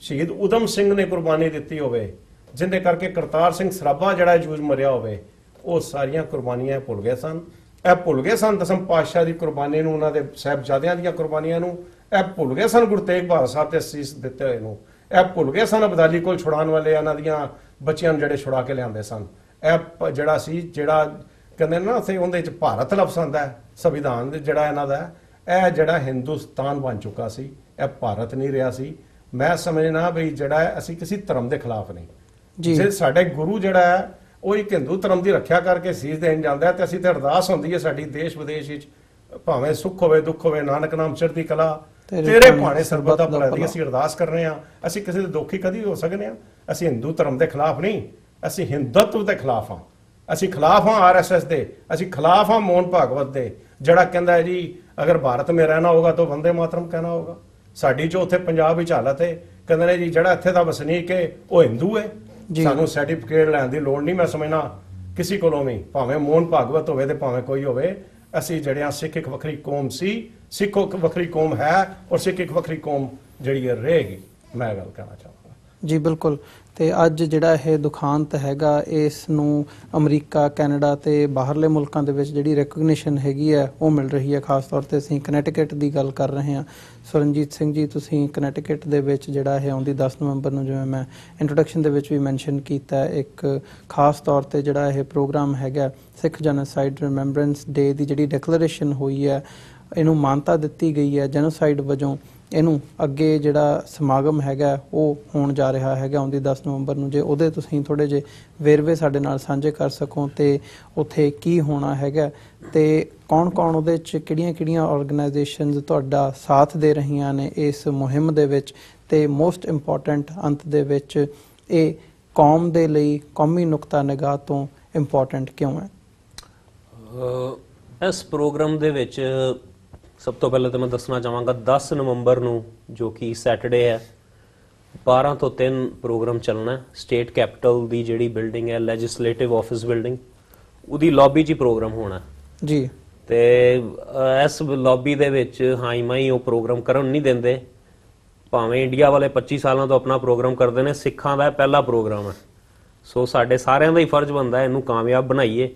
[SPEAKER 3] ਸ਼ਹੀਦ ਊਧਮ ਸਿੰਘ ਨੇ ਕੁਰਬਾਨੀ ਦਿੱਤੀ ਹੋਵੇ, ਜਿੰਦੇ ਕਰਕੇ ਕਰਤਾਰ ਸਿੰਘ ਸਰਾਭਾ ਜਿਹੜਾ ਜੂਝ ਮਰਿਆ ਹੋਵੇ, ਉਹ ਸਾਰੀਆਂ ਕੁਰਬਾਨੀਆਂ ਭੁੱਲ ਗਏ ਸਨ। ਇਹ ਭੁੱਲ ਗਏ ਸਨ ਦਸਮ ਪਾਤਸ਼ਾਹ ਦੀ ਕੁਰਬਾਨੀ ਨੂੰ, ਉਹਨਾਂ ਦੇ ਸਾਹਿਬਜ਼ਾਦਿਆਂ ਦੀਆਂ ਕੁਰਬਾਨੀਆਂ ਨੂੰ। ਇਹ ਭੁੱਲ ਗਏ ਸਨ ਗੁਰੂ ਤੇਗ ਬਹਾਦਰ ਸਾਹਿਬ ਤੇ ਅਸੀਸ ਦਿੱਤੇ ਹੋਏ ਨੂੰ। ਇਹ ਭੁੱਲ ਗਏ ਸਨ ਅਬਦਾਲੀ ਕੋਲ ਛੁਡਾਉਣ ਵਾਲੇ ਇਹਨਾਂ ਦੀਆਂ ਬੱਚਿਆਂ ਨੂੰ ਜਿਹੜੇ ਛੁਡਾ ਕੇ ਲਿਆਂਦੇ ਸਨ। ਇਹ ਜਿਹੜਾ ਸੀ, ਜਿਹੜਾ ਕਹਿੰਦੇ ਨਾ ਉੱਥੇ ਉਹਦੇ 'ਚ ਭਾਰਤ ਲਫ਼ਜ਼ ਆਉਂਦਾ ਹੈ, ਸੰਵਿਧਾਨ ਜਿਹੜਾ ਇਹਨਾਂ ਦਾ, ਇਹ ਜਿਹੜਾ ਹਿੰਦੁਸਤਾਨ ਬਣ ਚੁੱਕਾ ਸੀ, ਇਹ ਭਾਰਤ ਨਹੀਂ ਰਿਹਾ ਸੀ। ਮੈਂ ਸਮਝਣਾ ਵੀ ਜਿਹੜਾ ਹੈ ਅਸੀਂ ਕਿਸੇ ਧਰਮ ਦੇ ਖਿਲਾਫ ਨਹੀਂ ਜੀ। ਜੇ ਸਾਡੇ ਗੁਰੂ ਜਿਹੜਾ ਹੈ ਉਹ ਇੱਕ ਹਿੰਦੂ ਧਰਮ ਦੀ ਰੱਖਿਆ ਕਰਕੇ ਸੀਸ ਦੇਣ ਜਾਂਦਾ ਹੈ, ਤੇ ਅਸੀਂ ਤੇ ਅਰਦਾਸ ਹੁੰਦੀ ਹੈ ਸਾਡੀ ਦੇਸ਼ ਵਿਦੇਸ਼ ਵਿੱਚ, ਭਾਵੇਂ ਸੁੱਖ ਹੋਵੇ ਦੁੱਖ ਹੋਵੇ, ਨਾਨਕ ਨਾਮ ਚੜ੍ਹਦੀ ਕਲਾ ਤੇਰੇ ਭਾਣੇ ਸਰਬਤ ਦਾ ਭਲਾ ਦੀ ਅਸੀਂ ਅਰਦਾਸ ਕਰ ਰਹੇ ਹਾਂ। ਅਸੀਂ ਕਿਸੇ ਦੇ ਦੋਖੀ ਕਦੀ ਹੋ ਸਕਦੇ ਹਾਂ? ਅਸੀਂ ਹਿੰਦੂ ਧਰਮ ਦੇ ਖਿਲਾਫ ਨਹੀਂ, ਅਸੀਂ ਹਿੰਦੂਤਵ ਦੇ ਖਿਲਾਫ ਹਾਂ। ਅਸੀਂ ਖਿਲਾਫ ਹਾਂ RSS ਦੇ, ਅਸੀਂ ਖਿਲਾਫ ਹਾਂ ਮੋਹਨ ਭਾਗਵਤ ਦੇ, ਜਿਹੜਾ ਕਹਿੰਦਾ ਹੈ ਜੀ ਅਗਰ ਭਾਰਤ ਮੇਂ ਰਹਿਣਾ ਹੋਗਾ ਤਾਂ ਵੰਦੇ ਮਾਤਰਮ ਕਹਿਣਾ ਹੋਗਾ। ਸਾਡੀ ਜੋ ਉੱਥੇ ਪੰਜਾਬ ਵਿੱਚ ਹਾਲਤ ਹੈ, ਕਹਿੰਦੇ ਨੇ ਜੀ ਜਿਹੜਾ ਇੱਥੇ ਦਾ ਵਸਨੀਕ ਹੈ ਉਹ ਹਿੰਦੂ ਹੈ, ਸਾਨੂੰ ਸਰਟੀਫਿਕੇਟ ਲੈਣ ਦੀ ਲੋੜ ਨਹੀਂ। ਮੈਂ ਸਮਝਣਾ ਕਿਸੇ ਕੋਲੋਂ ਵੀ, ਭਾਵੇਂ ਮੋਹਨ ਭਾਗਵਤ ਹੋਵੇ ਤੇ ਭਾਵੇਂ ਕੋਈ ਹੋਵੇ, ਅਸੀਂ ਜਿਹੜੇ ਆ ਸਿੱਖ ਇੱਕ ਵੱਖਰੀ ਕੌਮ ਸੀ, ਸਿੱਖ ਇੱਕ ਵੱਖਰੀ ਕੌਮ ਹੈ, ਔਰ ਸਿੱਖ ਇੱਕ ਵੱਖਰੀ ਕੌਮ ਜਿਹੜੀ ਰਹੇਗੀ। ਮੈਂ ਗੱਲ ਕਹਿਣਾ ਚਾਹਾਂਗਾ
[SPEAKER 1] ਜੀ। ਬਿਲਕੁਲ। ਤੇ ਅੱਜ ਜਿਹੜਾ ਇਹ ਦੁਖਾਂਤ ਹੈਗਾ, ਇਸ ਨੂੰ ਅਮਰੀਕਾ, ਕੈਨੇਡਾ ਤੇ ਬਾਹਰਲੇ ਮੁਲਕਾਂ ਦੇ ਵਿੱਚ ਜਿਹੜੀ ਰੈਕਗਨੀਸ਼ਨ ਹੈਗੀ ਹੈ ਉਹ ਮਿਲ ਰਹੀ ਹੈ। ਖਾਸ ਤੌਰ ਤੇ ਅਸੀਂ ਕਨੈਟੀਕਟ ਦੀ ਗੱਲ ਕਰ ਰਹੇ ਹਾਂ। ਸੁਰਨਜੀਤ ਸਿੰਘ ਜੀ, ਤੁਸੀਂ ਕਨੈਟੀਕਟ ਦੇ ਵਿੱਚ ਜਿਹੜਾ ਇਹ ਆਉਂਦੀ 10 ਨਵੰਬਰ ਨੂੰ, ਜਿਵੇਂ ਮੈਂ ਇੰਟਰੋਡਕਸ਼ਨ ਦੇ ਵਿੱਚ ਵੀ ਮੈਂਸ਼ਨ ਕੀਤਾ, ਇੱਕ ਖਾਸ ਤੌਰ ਤੇ ਜਿਹੜਾ ਇਹ ਪ੍ਰੋਗਰਾਮ ਹੈਗਾ ਸਿੱਖ ਜੈਨੋਸਾਈਡ ਰਿਮੈਂਬਰੈਂਸ ਡੇ ਦੀ ਜਿਹੜੀ ਡਿਕਲੇਰੇਸ਼ਨ ਹੋਈ ਹੈ, ਇਹਨੂੰ ਮਾਨਤਾ ਦਿੱਤੀ ਗਈ ਹੈ ਜੈਨੋਸਾਈਡ ਵਜੋਂ। ਇਹਨੂੰ ਅੱਗੇ ਜਿਹੜਾ ਸਮਾਗਮ ਹੈਗਾ ਉਹ ਹੋਣ ਜਾ ਰਿਹਾ ਹੈਗਾ ਆਉਂਦੀ 10 ਨਵੰਬਰ ਨੂੰ। ਜੇ ਉਹਦੇ ਤੁਸੀਂ ਥੋੜ੍ਹੇ ਜਿਹੇ ਵੇਰਵੇ ਸਾਡੇ ਨਾਲ ਸਾਂਝੇ ਕਰ ਸਕੋ, ਤੇ ਉੱਥੇ ਕੀ ਹੋਣਾ ਹੈਗਾ, ਤੇ ਕੌਣ-ਕੌਣ ਉਹਦੇ 'ਚ ਕਿਹੜੀਆਂ-ਕਿਹੜੀਆਂ ਆਰਗੇਨਾਈਜੇਸ਼ਨਸ ਤੁਹਾਡਾ ਸਾਥ ਦੇ ਰਹੀਆਂ ਨੇ ਇਸ ਮੁਹਿੰਮ ਦੇ ਵਿੱਚ, ਤੇ ਮੋਸਟ ਇੰਪੋਰਟੈਂਟ ਅੰਤ ਦੇ ਵਿੱਚ ਇਹ ਕੌਮ ਦੇ ਲਈ ਕੌਮੀ ਨੁਕਤਾ ਨਿਗਾਹ ਤੋਂ ਇੰਪੋਰਟੈਂਟ ਕਿਉਂ ਹੈ?
[SPEAKER 2] ਇਸ ਪ੍ਰੋਗਰਾਮ ਦੇ ਵਿੱਚ ਸਭ ਤੋਂ ਪਹਿਲਾਂ ਤਾਂ ਮੈਂ ਦੱਸਣਾ ਚਾਹਾਂਗਾ 10 ਨਵੰਬਰ ਨੂੰ, ਜੋ ਕਿ ਸੈਟਰਡੇ ਹੈ, 12 ਤੋਂ 3 ਪ੍ਰੋਗਰਾਮ ਚੱਲਣਾ ਹੈ। ਸਟੇਟ ਕੈਪੀਟਲ ਦੀ ਜਿਹੜੀ ਬਿਲਡਿੰਗ ਹੈ, ਲੈਜਿਸਲੇਟਿਵ ਆਫਿਸ ਬਿਲਡਿੰਗ, ਉਹਦੀ ਲੌਬੀ 'ਚ ਹੀ ਪ੍ਰੋਗਰਾਮ ਹੋਣਾ
[SPEAKER 1] ਜੀ।
[SPEAKER 2] ਤੇ ਇਸ ਲੌਬੀ ਦੇ ਵਿੱਚ ਹਾਈ-ਮਾਈ ਉਹ ਪ੍ਰੋਗਰਾਮ ਕਰਨ ਨਹੀਂ ਦਿੰਦੇ। ਭਾਵੇਂ ਇੰਡੀਆ ਵਾਲੇ 25 ਸਾਲਾਂ ਤੋਂ ਆਪਣਾ ਪ੍ਰੋਗਰਾਮ ਕਰਦੇ ਨੇ, ਸਿੱਖਾਂ ਦਾ ਪਹਿਲਾ ਪ੍ਰੋਗਰਾਮ ਹੈ। ਸੋ ਸਾਡੇ ਸਾਰਿਆਂ ਦਾ ਹੀ ਫਰਜ਼ ਬਣਦਾ ਇਹਨੂੰ ਕਾਮਯਾਬ ਬਣਾਈਏ।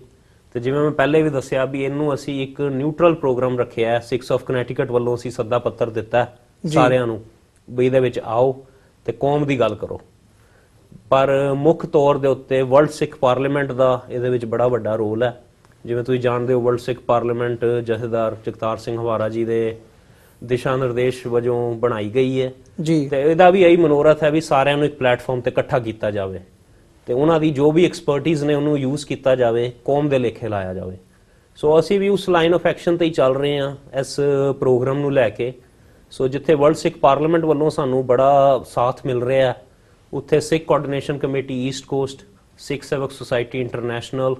[SPEAKER 2] ਤੇ ਜਿਵੇਂ ਮੈਂ ਪਹਿਲੇ ਵੀ ਦੱਸਿਆ ਵੀ ਇਹਨੂੰ ਅਸੀਂ ਇੱਕ ਨਿਊਟਰਲ ਪ੍ਰੋਗਰਾਮ ਰੱਖਿਆ ਹੈ। 6 ਆਫ ਕਨੈਟੀਕਟ ਵੱਲੋਂ ਅਸੀਂ ਸੱਦਾ ਪੱਤਰ ਦਿੱਤਾ ਸਾਰਿਆਂ ਨੂੰ ਵੀ ਇਹਦੇ ਵਿੱਚ ਆਓ ਤੇ ਕੌਮ ਦੀ ਗੱਲ ਕਰੋ। ਪਰ ਮੁੱਖ ਤੌਰ ਦੇ ਉੱਤੇ ਵਰਲਡ ਸਿੱਖ ਪਾਰਲੀਮੈਂਟ ਦਾ ਇਹਦੇ ਵਿੱਚ ਬੜਾ ਵੱਡਾ ਰੋਲ ਹੈ। ਜਿਵੇਂ ਤੁਸੀਂ ਜਾਣਦੇ ਹੋ, ਵਰਲਡ ਸਿੱਖ ਪਾਰਲੀਮੈਂਟ ਜਥੇਦਾਰ ਜਗਤਾਰ ਸਿੰਘ ਹਵਾਰਾ ਜੀ ਦੇ ਦਿਸ਼ਾ ਨਿਰਦੇਸ਼ ਵਜੋਂ ਬਣਾਈ ਗਈ ਹੈ ਜੀ। ਤੇ ਇਹਦਾ ਵੀ ਇਹੀ ਮਨੋਰਥ ਹੈ ਵੀ ਸਾਰਿਆਂ ਨੂੰ ਇੱਕ ਪਲੇਟਫਾਰਮ ਤੇ ਇਕੱਠਾ ਕੀਤਾ ਜਾਵੇ, ਤੇ ਉਹਨਾਂ ਦੀ ਜੋ ਵੀ ਐਕਸਪਰਟਿਜ਼ ਨੇ ਉਹਨੂੰ ਯੂਜ਼ ਕੀਤਾ ਜਾਵੇ, ਕੌਮ ਦੇ ਲੇਖੇ ਲਾਇਆ ਜਾਵੇ। ਸੋ ਅਸੀਂ ਵੀ ਉਸ ਲਾਈਨ ਆਫ ਐਕਸ਼ਨ ਤੇ ਹੀ ਚੱਲ ਰਹੇ ਹਾਂ ਇਸ ਪ੍ਰੋਗਰਾਮ ਨੂੰ ਲੈ ਕੇ। ਸੋ ਜਿੱਥੇ ਵਰਲਡ ਸਿੱਖ ਪਾਰਲੀਮੈਂਟ ਵੱਲੋਂ ਸਾਨੂੰ ਬੜਾ ਸਾਥ ਮਿਲ ਰਿਹਾ, ਉੱਥੇ ਸਿੱਖ ਕੋਆਰਡੀਨੇਸ਼ਨ ਕਮੇਟੀ ਈਸਟ ਕੋਸਟ, ਸਿੱਖ ਸੇਵਕ ਸੁਸਾਇਟੀ ਇੰਟਰਨੈਸ਼ਨਲ,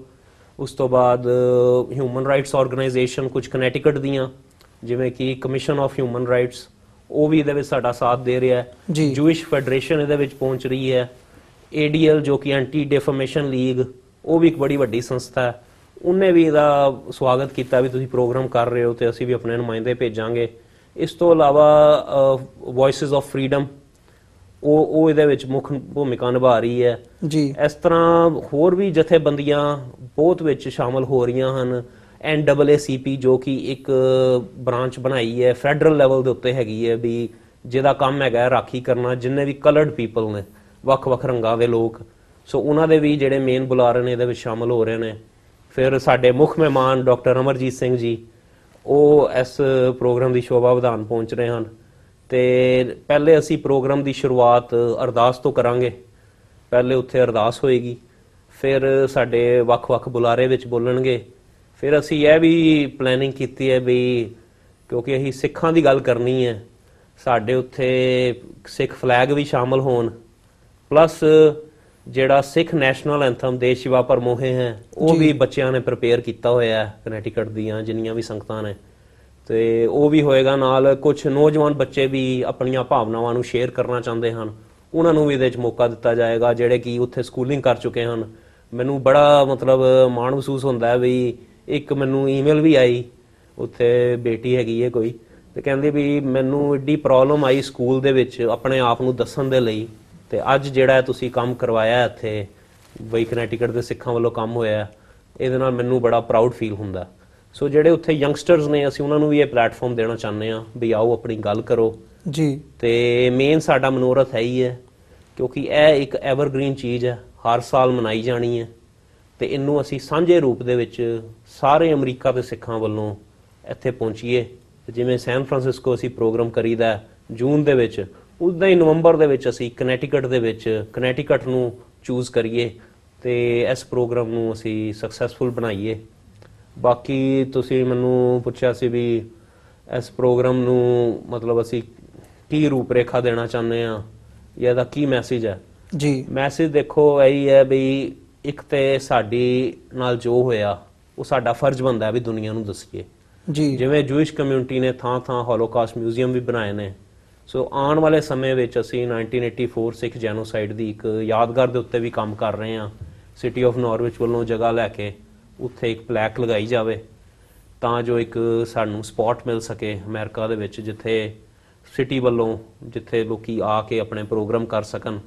[SPEAKER 2] ਉਸ ਤੋਂ ਬਾਅਦ ਹਿਊਮਨ ਰਾਈਟਸ ਆਰਗੇਨਾਈਜੇਸ਼ਨ ਕੁਝ ਕਨੈਟੀਕਟ ਦੀਆਂ, ਜਿਵੇਂ ਕਿ ਕਮਿਸ਼ਨ ਆਫ ਹਿਊਮਨ ਰਾਈਟਸ, ਉਹ ਵੀ ਇਹਦੇ ਵਿੱਚ ਸਾਡਾ ਸਾਥ ਦੇ ਰਿਹਾ ਹੈ। ਜੂਇਸ਼ ਫੈਡਰੇਸ਼ਨ ਇਹਦੇ ਵਿੱਚ ਪਹੁੰਚ ਰਹੀ ਹੈ। ADL ਜੋ ਕਿ ਐਂਟੀ ਡਿਫਾਮੇਸ਼ਨ ਲੀਗ, ਉਹ ਵੀ ਇੱਕ ਬੜੀ ਵੱਡੀ ਸੰਸਥਾ ਹੈ, ਉਹਨੇ ਵੀ ਇਹਦਾ ਸਵਾਗਤ ਕੀਤਾ ਵੀ ਤੁਸੀਂ ਪ੍ਰੋਗਰਾਮ ਕਰ ਰਹੇ ਹੋ ਤੇ ਅਸੀਂ ਵੀ ਆਪਣੇ ਨੁਮਾਇੰਦੇ ਭੇਜਾਂਗੇ। ਇਸ ਤੋਂ ਇਲਾਵਾ ਵੌਇਸਿਸ ਆਫ ਫਰੀडम, ਉਹ ਇਹਦੇ ਵਿੱਚ ਮੁੱਖ ਭੂਮਿਕਾ ਨਿਭਾ ਰਹੀ ਹੈ ਜੀ। ਇਸ ਤਰ੍ਹਾਂ ਹੋਰ ਵੀ ਜਥੇਬੰਦੀਆਂ ਬਹੁਤ ਵਿੱਚ ਸ਼ਾਮਲ ਹੋ ਰਹੀਆਂ ਹਨ। NAACP ਜੋ ਕਿ ਇੱਕ ਬ੍ਰਾਂਚ ਬਣਾਈ ਹੈ, ਫੈਡਰਲ ਲੈਵਲ ਦੇ ਉੱਤੇ ਹੈਗੀ ਹੈ, ਵੀ ਜਿਹਦਾ ਕੰਮ ਹੈਗਾ ਰਾਖੀ ਕਰਨਾ ਜਿੰਨੇ ਵੀ ਕਲਰਡ ਪੀਪਲ ਨੇ, ਵੱਖ-ਵੱਖ ਰੰਗਾਂ ਦੇ ਲੋਕ। ਸੋ ਉਹਨਾਂ ਦੇ ਵੀ ਜਿਹੜੇ ਮੇਨ ਬੁਲਾਰੇ ਨੇ ਇਹਦੇ ਵਿੱਚ ਸ਼ਾਮਲ ਹੋ ਰਹੇ ਨੇ। ਫਿਰ ਸਾਡੇ ਮੁੱਖ ਮਹਿਮਾਨ ਡਾਕਟਰ ਅਮਰਜੀਤ ਸਿੰਘ ਜੀ, ਉਹ ਇਸ ਪ੍ਰੋਗਰਾਮ ਦੀ ਸ਼ੋਭਾ ਵਧਾਉਣ ਪਹੁੰਚ ਰਹੇ ਹਨ। ਤੇ ਪਹਿਲੇ ਅਸੀਂ ਪ੍ਰੋਗਰਾਮ ਦੀ ਸ਼ੁਰੂਆਤ ਅਰਦਾਸ ਤੋਂ ਕਰਾਂਗੇ। ਪਹਿਲੇ ਉੱਥੇ ਅਰਦਾਸ ਹੋਏਗੀ, ਫਿਰ ਸਾਡੇ ਵੱਖ-ਵੱਖ ਬੁਲਾਰੇ ਵਿੱਚ ਬੋਲਣਗੇ। ਫਿਰ ਅਸੀਂ ਇਹ ਵੀ ਪਲੈਨਿੰਗ ਕੀਤੀ ਹੈ ਵੀ ਕਿਉਂਕਿ ਅਸੀਂ ਸਿੱਖਾਂ ਦੀ ਗੱਲ ਕਰਨੀ ਹੈ, ਸਾਡੇ ਉੱਥੇ ਸਿੱਖ ਫਲੈਗ ਵੀ ਸ਼ਾਮਲ ਹੋਣ, ਪਲੱਸ ਜਿਹੜਾ ਸਿੱਖ ਨੈਸ਼ਨਲ ਐਂਥਮ ਦੇਸ਼ ਸ਼ਿਵਾ ਪਰਮੋਹੇ ਹੈ, ਉਹ ਵੀ ਬੱਚਿਆਂ ਨੇ ਪ੍ਰਿਪੇਅਰ ਕੀਤਾ ਹੋਇਆ ਹੈ, ਕਨੈਟੀਕਟ ਦੀਆਂ ਜਿੰਨੀਆਂ ਵੀ ਸੰਗਤਾਂ ਨੇ, ਤੇ ਉਹ ਵੀ ਹੋਏਗਾ। ਨਾਲ ਕੁਝ ਨੌਜਵਾਨ ਬੱਚੇ ਵੀ ਆਪਣੀਆਂ ਭਾਵਨਾਵਾਂ ਨੂੰ ਸ਼ੇਅਰ ਕਰਨਾ ਚਾਹੁੰਦੇ ਹਨ, ਉਹਨਾਂ ਨੂੰ ਵੀ ਇਹਦੇ 'ਚ ਮੌਕਾ ਦਿੱਤਾ ਜਾਏਗਾ, ਜਿਹੜੇ ਕਿ ਉੱਥੇ ਸਕੂਲਿੰਗ ਕਰ ਚੁੱਕੇ ਹਨ। ਮੈਨੂੰ ਬੜਾ ਮਾਣ ਮਹਿਸੂਸ ਹੁੰਦਾ ਹੈ ਵੀ ਇੱਕ ਮੈਨੂੰ ਈਮੇਲ ਵੀ ਆਈ, ਉੱਥੇ ਬੇਟੀ ਹੈਗੀ ਹੈ ਕੋਈ, ਤੇ ਕਹਿੰਦੀ ਵੀ ਮੈਨੂੰ ਐਡੀ ਪ੍ਰੋਬਲਮ ਆਈ ਸਕੂਲ ਦੇ ਵਿੱਚ ਆਪਣੇ ਆਪ ਨੂੰ ਦੱਸਣ ਦੇ ਲਈ, ਤੇ ਅੱਜ ਜਿਹੜਾ ਤੁਸੀਂ ਕੰਮ ਕਰਵਾਇਆ ਇੱਥੇ ਬਈ ਕਨੈਟੀਕਟ ਦੇ ਸਿੱਖਾਂ ਵੱਲੋਂ ਕੰਮ ਹੋਇਆ, ਇਹਦੇ ਨਾਲ ਮੈਨੂੰ ਬੜਾ ਪ੍ਰਾਊਡ ਫੀਲ ਹੁੰਦਾ। ਸੋ ਜਿਹੜੇ ਉੱਥੇ ਯੰਗਸਟਰਸ ਨੇ, ਅਸੀਂ ਉਹਨਾਂ ਨੂੰ ਵੀ ਇਹ ਪਲੇਟਫਾਰਮ ਦੇਣਾ ਚਾਹੁੰਦੇ ਹਾਂ ਵੀ ਆਓ ਆਪਣੀ ਗੱਲ ਕਰੋ ਜੀ। ਤੇ ਮੇਨ ਸਾਡਾ ਮਨੋਰਥ ਹੈ ਹੀ ਹੈ, ਕਿਉਂਕਿ ਇਹ ਇੱਕ ਐਵਰਗ੍ਰੀਨ ਚੀਜ਼ ਹੈ, ਹਰ ਸਾਲ ਮਨਾਈ ਜਾਣੀ ਹੈ ਤੇ ਇਹਨੂੰ ਅਸੀਂ ਸਾਂਝੇ ਰੂਪ ਦੇ ਵਿੱਚ ਸਾਰੇ ਅਮਰੀਕਾ ਦੇ ਸਿੱਖਾਂ ਵੱਲੋਂ ਇੱਥੇ ਪਹੁੰਚੀਏ। ਜਿਵੇਂ ਸੈਨ ਫਰਾਂਸਿਸਕੋ ਅਸੀਂ ਪ੍ਰੋਗਰਾਮ ਕਰੀਦਾ ਜੂਨ ਦੇ ਵਿੱਚ, ਉਦਾਂ ਹੀ ਨਵੰਬਰ ਦੇ ਵਿੱਚ ਅਸੀਂ ਕਨੈਟੀਕਟ ਨੂੰ ਚੂਜ਼ ਕਰੀਏ ਤੇ ਇਸ ਪ੍ਰੋਗਰਾਮ ਨੂੰ ਅਸੀਂ ਸਕਸੈਸਫੁਲ ਬਣਾਈਏ। ਬਾਕੀ ਤੁਸੀਂ ਮੈਨੂੰ ਪੁੱਛਿਆ ਸੀ ਵੀ ਇਸ ਪ੍ਰੋਗਰਾਮ ਨੂੰ ਮਤਲਬ ਅਸੀਂ ਕੀ ਰੂਪਰੇਖਾ ਦੇਣਾ ਚਾਹੁੰਦੇ ਆ ਜਾਂ ਇਹਦਾ ਕੀ ਮੈਸੇਜ ਹੈ
[SPEAKER 1] ਜੀ।
[SPEAKER 2] ਮੈਸੇਜ ਦੇਖੋ ਇਹੀ ਹੈ ਵੀ ਇੱਕ ਤੇ ਸਾਡੀ ਨਾਲ ਜੋ ਹੋਇਆ ਉਹ ਸਾਡਾ ਫਰਜ਼ ਬਣਦਾ ਵੀ ਦੁਨੀਆ ਨੂੰ ਦੱਸੀਏ
[SPEAKER 1] ਜੀ।
[SPEAKER 2] ਜਿਵੇਂ ਜੂਇਸ਼ ਕਮਿਊਨਿਟੀ ਨੇ ਥਾਂ ਥਾਂ ਹੋਲੋਕਾਸਟ ਮਿਊਜ਼ੀਅਮ ਵੀ ਬਣਾਏ ਨੇ। ਸੋ ਆਉਣ ਵਾਲੇ ਸਮੇਂ ਵਿੱਚ ਅਸੀਂ 1984 ਸਿੱਖ ਜੈਨੋਸਾਈਡ ਦੀ ਇੱਕ ਯਾਦਗਾਰ ਦੇ ਉੱਤੇ ਵੀ ਕੰਮ ਕਰ ਰਹੇ ਹਾਂ। ਸਿਟੀ ਆਫ ਨਾਰਵਿਚ ਵੱਲੋਂ ਜਗ੍ਹਾ ਲੈ ਕੇ ਉੱਥੇ ਇੱਕ ਪਲੈਕ ਲਗਾਈ ਜਾਵੇ ਤਾਂ ਜੋ ਇੱਕ ਸਾਨੂੰ ਸਪੌਟ ਮਿਲ ਸਕੇ ਅਮਰੀਕਾ ਦੇ ਵਿੱਚ ਜਿੱਥੇ ਸਿਟੀ ਵੱਲੋਂ ਜਿੱਥੇ ਲੋਕੀ ਆ ਕੇ ਆਪਣੇ ਪ੍ਰੋਗਰਾਮ ਕਰ ਸਕਣ।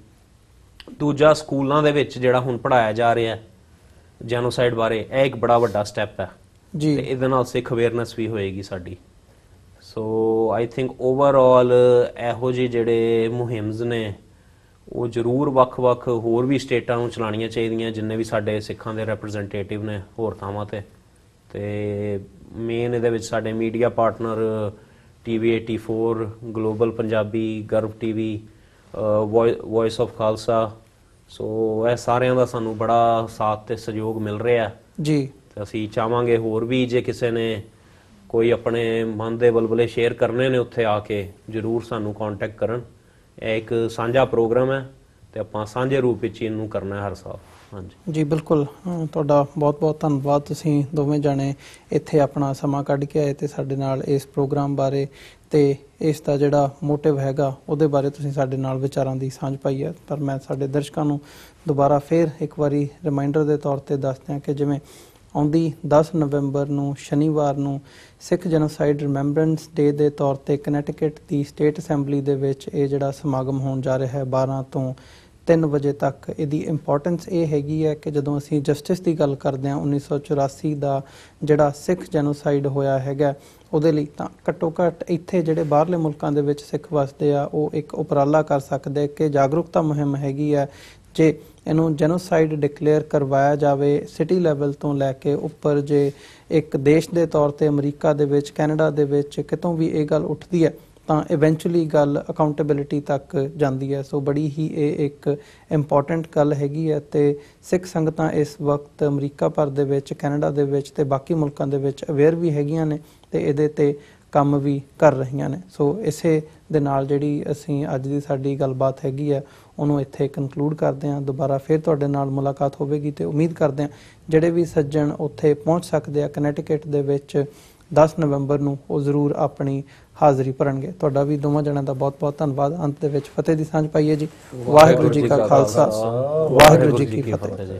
[SPEAKER 2] ਦੂਜਾ, ਸਕੂਲਾਂ ਦੇ ਵਿੱਚ ਜਿਹੜਾ ਹੁਣ ਪੜ੍ਹਾਇਆ ਜਾ ਰਿਹਾ ਜੈਨੋਸਾਈਡ ਬਾਰੇ, ਇਹ ਇੱਕ ਬੜਾ ਵੱਡਾ ਸਟੈਪ ਹੈ
[SPEAKER 1] ਜੀ।
[SPEAKER 2] ਤੇ ਇਹਦੇ ਨਾਲ ਸਿੱਖ ਅਵੇਅਰਨੈਸ ਵੀ ਹੋਏਗੀ ਸਾਡੀ। ਸੋ ਆਈ ਥਿੰਕ ਓਵਰਆਲ ਇਹੋ ਜਿਹੇ ਜਿਹੜੇ ਮੁਹਿੰਮਸ ਨੇ ਉਹ ਜ਼ਰੂਰ ਵੱਖ-ਵੱਖ ਹੋਰ ਵੀ ਸਟੇਟਾਂ ਨੂੰ ਚਲਾਉਣੀਆਂ ਚਾਹੀਦੀਆਂ, ਜਿੰਨੇ ਵੀ ਸਾਡੇ ਸਿੱਖਾਂ ਦੇ ਰਿਪਰੈਜ਼ੈਂਟੇਟਿਵ ਨੇ ਹੋਰ ਥਾਵਾਂ ਤੇ ਮੇਨ ਇਹਦੇ ਵਿੱਚ ਸਾਡੇ media partner TV 84, global Punjabi, Garv TV, voice of Khalsa. So ਇਹ ਸਾਰਿਆਂ ਦਾ ਸਾਨੂੰ ਬੜਾ ਸਾਥ ਤੇ ਸਹਿਯੋਗ ਮਿਲ ਰਿਹਾ
[SPEAKER 1] ਜੀ।
[SPEAKER 2] ਤੇ ਅਸੀਂ ਚਾਹਾਂਗੇ ਹੋਰ ਵੀ ਜੇ ਕਿਸੇ ਨੇ ਕੋਈ ਆਪਣੇ ਮਨ ਦੇ ਬਲਬਲੇ ਸ਼ੇਅਰ ਕਰਨੇ ਨੇ ਉੱਥੇ ਆ ਕੇ ਜ਼ਰੂਰ ਸਾਨੂੰ ਕੰਟੈਕਟ ਕਰਨ। ਇਹ ਇੱਕ ਸਾਂਝਾ ਪ੍ਰੋਗਰਾਮ ਹੈ ਤੇ ਆਪਾਂ ਸਾਂਝੇ ਰੂਪ ਵਿੱਚ ਇਹਨੂੰ ਕਰਨਾ ਹਰ ਸਾਲ। ਹਾਂਜੀ
[SPEAKER 1] ਜੀ ਬਿਲਕੁਲ, ਤੁਹਾਡਾ ਬਹੁਤ-ਬਹੁਤ ਧੰਨਵਾਦ। ਤੁਸੀਂ ਦੋਵੇਂ ਜਾਣੇ ਇੱਥੇ ਆਪਣਾ ਸਮਾਂ ਕੱਢ ਕੇ ਆਏ ਤੇ ਸਾਡੇ ਨਾਲ ਇਸ ਪ੍ਰੋਗਰਾਮ ਬਾਰੇ ਤੇ ਇਸ ਦਾ ਜਿਹੜਾ ਮੋਟਿਵ ਹੈਗਾ ਉਹਦੇ ਬਾਰੇ ਤੁਸੀਂ ਸਾਡੇ ਨਾਲ ਵਿਚਾਰਾਂ ਦੀ ਸਾਂਝ ਪਾਈ ਹੈ। ਪਰ ਮੈਂ ਸਾਡੇ ਦਰਸ਼ਕਾਂ ਨੂੰ ਦੁਬਾਰਾ ਫੇਰ ਇੱਕ ਵਾਰੀ ਰਿਮਾਈਂਡਰ ਦੇ ਤੌਰ ਤੇ ਦੱਸ ਦਿਆਂ ਕਿ ਜਿਵੇਂ ਆਉਂਦੀ 10 ਨਵੰਬਰ ਨੂੰ ਸ਼ਨੀਵਾਰ ਨੂੰ ਸਿੱਖ ਜੈਨੋਸਾਈਡ ਰਿਮੈਂਬਰੈਂਸ ਡੇ ਦੇ ਤੌਰ ਤੇ ਕਨੈਟੀਕਟ ਦੀ ਸਟੇਟ ਅਸੈਂਬਲੀ ਦੇ ਵਿੱਚ ਇਹ ਜਿਹੜਾ ਸਮਾਗਮ ਹੋਣ ਜਾ ਰਿਹਾ ਹੈ 12 ਤੋਂ 3 ਵਜੇ ਤੱਕ। ਇਹਦੀ ਇੰਪੋਰਟੈਂਸ ਇਹ ਹੈਗੀ ਹੈ ਕਿ ਜਦੋਂ ਅਸੀਂ ਜਸਟਿਸ ਦੀ ਗੱਲ ਕਰਦੇ ਹਾਂ 1984 ਦਾ ਜਿਹੜਾ ਸਿੱਖ ਜੈਨੋਸਾਈਡ ਹੋਇਆ ਹੈਗਾ ਉਹਦੇ ਲਈ, ਤਾਂ ਘੱਟੋ ਘੱਟ ਇੱਥੇ ਜਿਹੜੇ ਬਾਹਰਲੇ ਮੁਲਕਾਂ ਦੇ ਵਿੱਚ ਸਿੱਖ ਵਸਦੇ ਆ ਉਹ ਇੱਕ ਉਪਰਾਲਾ ਕਰ ਸਕਦੇ ਕਿ ਜਾਗਰੂਕਤਾ ਮੁਹਿੰਮ ਹੈਗੀ ਹੈ, ਜੇ ਇਹਨੂੰ ਜੈਨੋਸਾਈਡ ਡਿਕਲੇਅਰ ਕਰਵਾਇਆ ਜਾਵੇ ਸਿਟੀ ਲੈਵਲ ਤੋਂ ਲੈ ਕੇ ਉੱਪਰ, ਜੇ ਇੱਕ ਦੇਸ਼ ਦੇ ਤੌਰ ਤੇ ਅਮਰੀਕਾ ਦੇ ਵਿੱਚ, ਕੈਨੇਡਾ ਦੇ ਵਿੱਚ ਕਿਤੋਂ ਵੀ ਇਹ ਗੱਲ ਉੱਠਦੀ ਹੈ ਤਾਂ ਇਵੈਂਚੁਅਲੀ ਗੱਲ ਅਕਾਊਂਟੇਬਿਲਿਟੀ ਤੱਕ ਜਾਂਦੀ ਹੈ। ਸੋ ਬੜੀ ਹੀ ਇਹ ਇੱਕ ਇੰਪੋਰਟੈਂਟ ਗੱਲ ਹੈਗੀ ਹੈ ਤੇ ਸਿੱਖ ਸੰਗਤਾਂ ਇਸ ਵਕਤ ਅਮਰੀਕਾ ਭਰ ਦੇ ਵਿੱਚ, ਕੈਨੇਡਾ ਦੇ ਵਿੱਚ ਤੇ ਬਾਕੀ ਮੁਲਕਾਂ ਦੇ ਵਿੱਚ ਅਵੇਅਰ ਵੀ ਹੈਗੀਆਂ ਨੇ ਤੇ ਇਹਦੇ ਤੇ ਕੰਮ ਵੀ ਕਰ ਰਹੀਆਂ ਨੇ। ਸੋ ਇਸੇ ਦੇ ਨਾਲ ਜਿਹੜੀ ਅਸੀਂ ਅੱਜ ਦੀ ਸਾਡੀ ਗੱਲਬਾਤ ਹੈਗੀ ਹੈ ਉਹਨੂੰ ਇੱਥੇ ਕਨਕਲੂਡ ਕਰਦੇ ਹਾਂ। ਦੁਬਾਰਾ ਫਿਰ ਤੁਹਾਡੇ ਨਾਲ ਮੁਲਾਕਾਤ ਹੋਵੇਗੀ ਤੇ ਉਮੀਦ ਕਰਦੇ ਹਾਂ ਜਿਹੜੇ ਵੀ ਸੱਜਣ ਉੱਥੇ ਪਹੁੰਚ ਸਕਦੇ ਆ ਕਨੈਟੀਕਟ ਦੇ ਵਿੱਚ 10 ਨਵੰਬਰ ਨੂੰ ਉਹ ਜ਼ਰੂਰ ਆਪਣੀ ਹਾਜ਼ਰੀ ਭਰਨਗੇ। ਤੁਹਾਡਾ ਵੀ ਦੋਵਾਂ ਜਣਿਆਂ ਦਾ ਬਹੁਤ-ਬਹੁਤ ਧੰਨਵਾਦ। ਅੰਤ ਦੇ ਵਿੱਚ ਫਤਿਹ ਦੀ ਸਾਂਝ ਪਾਈਏ ਜੀ। ਵਾਹਿਗੁਰੂ ਜੀ ਕਾ ਖਾਲਸਾ, ਵਾਹਿਗੁਰੂ ਜੀ ਕੀ ਫਤਿਹ।